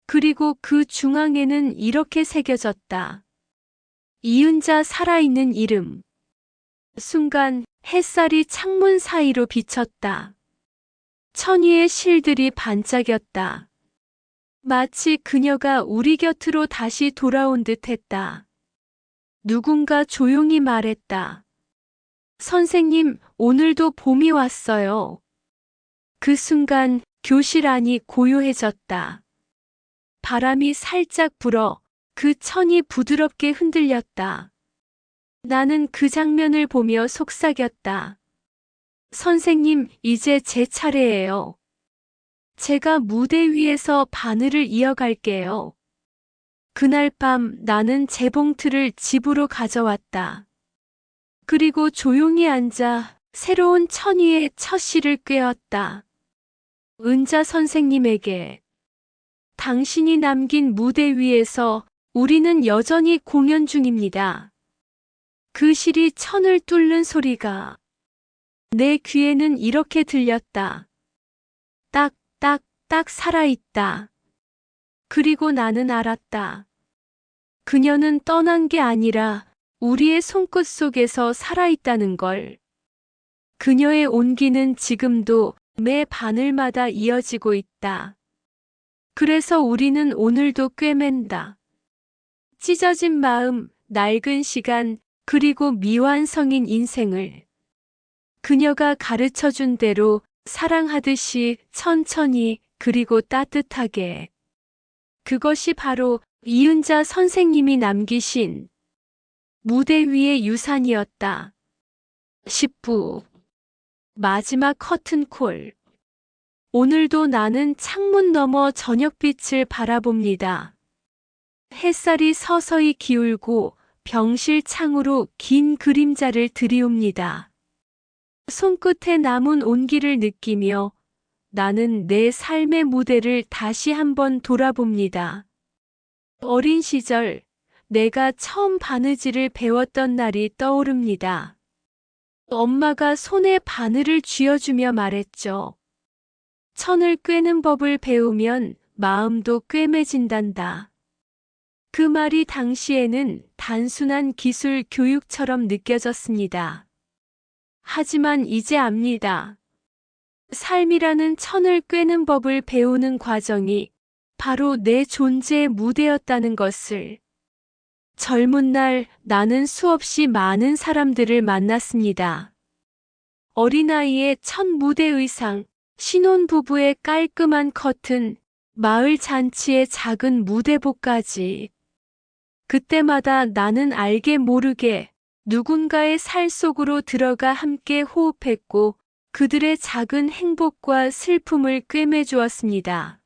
그리고 그 중앙에는 이렇게 새겨졌다. 이은자 살아있는 이름. 순간 햇살이 창문 사이로 비쳤다. 천 위의 실들이 반짝였다. 마치 그녀가 우리 곁으로 다시 돌아온 듯 했다. 누군가 조용히 말했다. 선생님, 오늘도 봄이 왔어요. 그 순간 교실 안이 고요해졌다. 바람이 살짝 불어 그 천이 부드럽게 흔들렸다. 나는 그 장면을 보며 속삭였다. 선생님, 이제 제 차례예요. 제가 무대 위에서 바늘을 이어갈게요. 그날 밤 나는 재봉틀을 집으로 가져왔다. 그리고 조용히 앉아 새로운 천 위에 첫 실을 꿰었다. 은자 선생님에게. 당신이 남긴 무대 위에서 우리는 여전히 공연 중입니다. 그 실이 천을 뚫는 소리가 내 귀에는 이렇게 들렸다. 딱, 딱, 딱 살아있다. 그리고 나는 알았다. 그녀는 떠난 게 아니라 우리의 손끝 속에서 살아있다는 걸. 그녀의 온기는 지금도 매 바늘마다 이어지고 있다. 그래서 우리는 오늘도 꿰맨다. 찢어진 마음, 낡은 시간, 그리고 미완성인 인생을. 그녀가 가르쳐준 대로 사랑하듯이 천천히 그리고 따뜻하게. 그것이 바로 이은자 선생님이 남기신 무대 위의 유산이었다. 10부 마지막 커튼콜. 오늘도 나는 창문 너머 저녁빛을 바라봅니다. 햇살이 서서히 기울고 병실 창으로 긴 그림자를 들이웁니다. 손끝에 남은 온기를 느끼며 나는 내 삶의 무대를 다시 한번 돌아봅니다. 어린 시절 내가 처음 바느질을 배웠던 날이 떠오릅니다. 엄마가 손에 바늘을 쥐어주며 말했죠. 천을 꿰는 법을 배우면 마음도 꿰매진단다. 그 말이 당시에는 단순한 기술 교육처럼 느껴졌습니다. 하지만 이제 압니다. 삶이라는 천을 꿰는 법을 배우는 과정이 바로 내 존재의 무대였다는 것을. 젊은 날 나는 수없이 많은 사람들을 만났습니다. 어린아이의 첫 무대 의상, 신혼부부의 깔끔한 커튼, 마을 잔치의 작은 무대복까지. 그때마다 나는 알게 모르게 누군가의 살 속으로 들어가 함께 호흡했고 그들의 작은 행복과 슬픔을 꿰매주었습니다.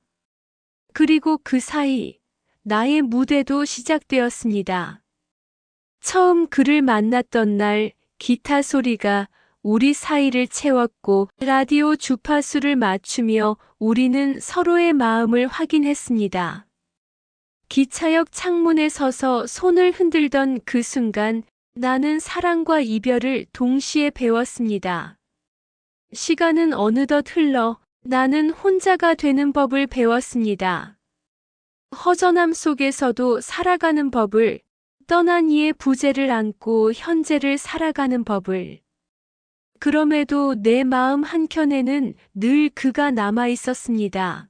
그리고 그 사이 나의 무대도 시작되었습니다. 처음 그를 만났던 날 기타 소리가 우리 사이를 채웠고 라디오 주파수를 맞추며 우리는 서로의 마음을 확인했습니다. 기차역 창문에 서서 손을 흔들던 그 순간 나는 사랑과 이별을 동시에 배웠습니다. 시간은 어느덧 흘러 나는 혼자가 되는 법을 배웠습니다. 허전함 속에서도 살아가는 법을, 떠난 이의 부재를 안고 현재를 살아가는 법을. 그럼에도 내 마음 한켠에는 늘 그가 남아 있었습니다.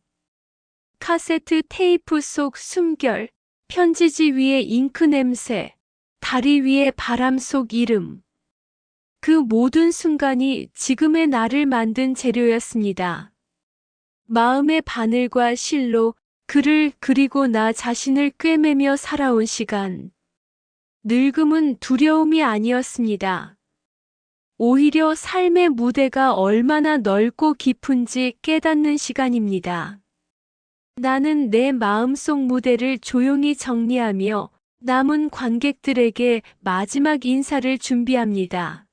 카세트 테이프 속 숨결, 편지지 위에 잉크 냄새, 다리 위에 바람 속 이름. 그 모든 순간이 지금의 나를 만든 재료였습니다. 마음의 바늘과 실로 그를 그리고 나 자신을 꿰매며 살아온 시간. 늙음은 두려움이 아니었습니다. 오히려 삶의 무대가 얼마나 넓고 깊은지 깨닫는 시간입니다. 나는 내 마음속 무대를 조용히 정리하며 남은 관객들에게 마지막 인사를 준비합니다.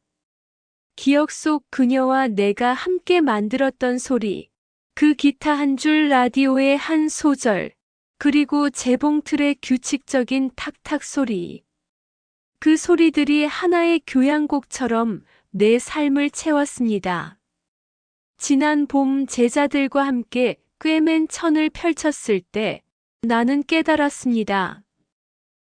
기억 속 그녀와 내가 함께 만들었던 소리, 그 기타 한 줄, 라디오의 한 소절, 그리고 재봉틀의 규칙적인 탁탁 소리. 그 소리들이 하나의 교향곡처럼 내 삶을 채웠습니다. 지난 봄 제자들과 함께 꿰맨 천을 펼쳤을 때 나는 깨달았습니다.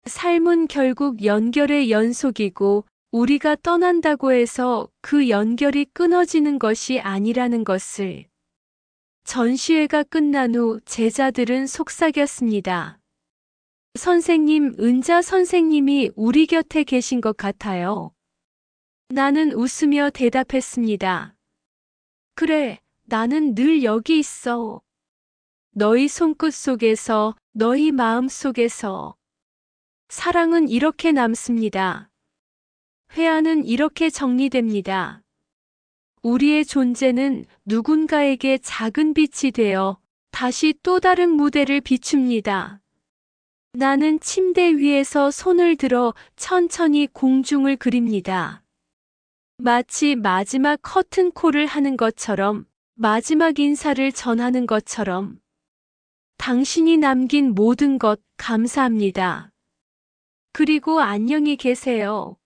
삶은 결국 연결의 연속이고 우리가 떠난다고 해서 그 연결이 끊어지는 것이 아니라는 것을. 전시회가 끝난 후 제자들은 속삭였습니다. 선생님, 은자 선생님이 우리 곁에 계신 것 같아요. 나는 웃으며 대답했습니다. 그래, 나는 늘 여기 있어. 너희 손끝 속에서, 너희 마음 속에서. 사랑은 이렇게 남습니다. 회한은 이렇게 정리됩니다. 우리의 존재는 누군가에게 작은 빛이 되어 다시 또 다른 무대를 비춥니다. 나는 침대 위에서 손을 들어 천천히 공중을 그립니다. 마치 마지막 커튼콜을 하는 것처럼, 마지막 인사를 전하는 것처럼. 당신이 남긴 모든 것 감사합니다. 그리고 안녕히 계세요.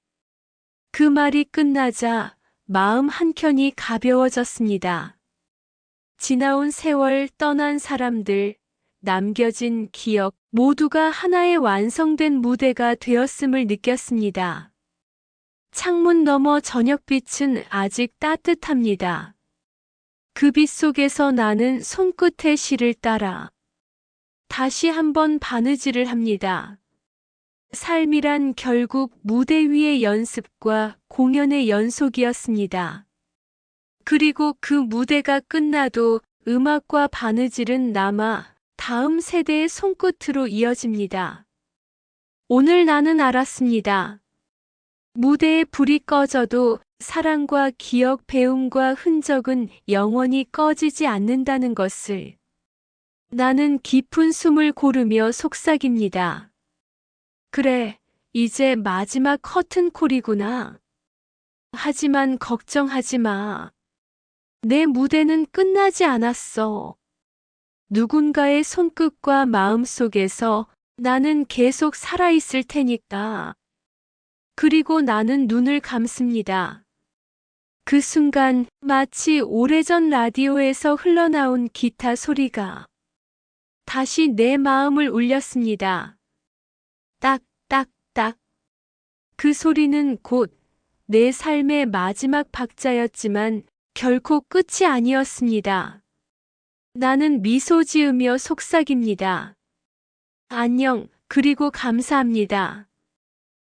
그 말이 끝나자 마음 한켠이 가벼워졌습니다. 지나온 세월, 떠난 사람들, 남겨진 기억 모두가 하나의 완성된 무대가 되었음을 느꼈습니다. 창문 너머 저녁빛은 아직 따뜻합니다. 그 빛 속에서 나는 손끝의 실을 따라 다시 한번 바느질을 합니다. 삶이란 결국 무대 위의 연습과 공연의 연속이었습니다. 그리고 그 무대가 끝나도 음악과 바느질은 남아 다음 세대의 손끝으로 이어집니다. 오늘 나는 알았습니다. 무대의 불이 꺼져도 사랑과 기억, 배움과 흔적은 영원히 꺼지지 않는다는 것을. 나는 깊은 숨을 고르며 속삭입니다. 그래, 이제 마지막 커튼콜이구나. 하지만 걱정하지 마. 내 무대는 끝나지 않았어. 누군가의 손끝과 마음 속에서 나는 계속 살아있을 테니까. 그리고 나는 눈을 감습니다. 그 순간 마치 오래전 라디오에서 흘러나온 기타 소리가 다시 내 마음을 울렸습니다. 딱, 딱, 딱. 그 소리는 곧 내 삶의 마지막 박자였지만 결코 끝이 아니었습니다. 나는 미소 지으며 속삭입니다. 안녕, 그리고 감사합니다.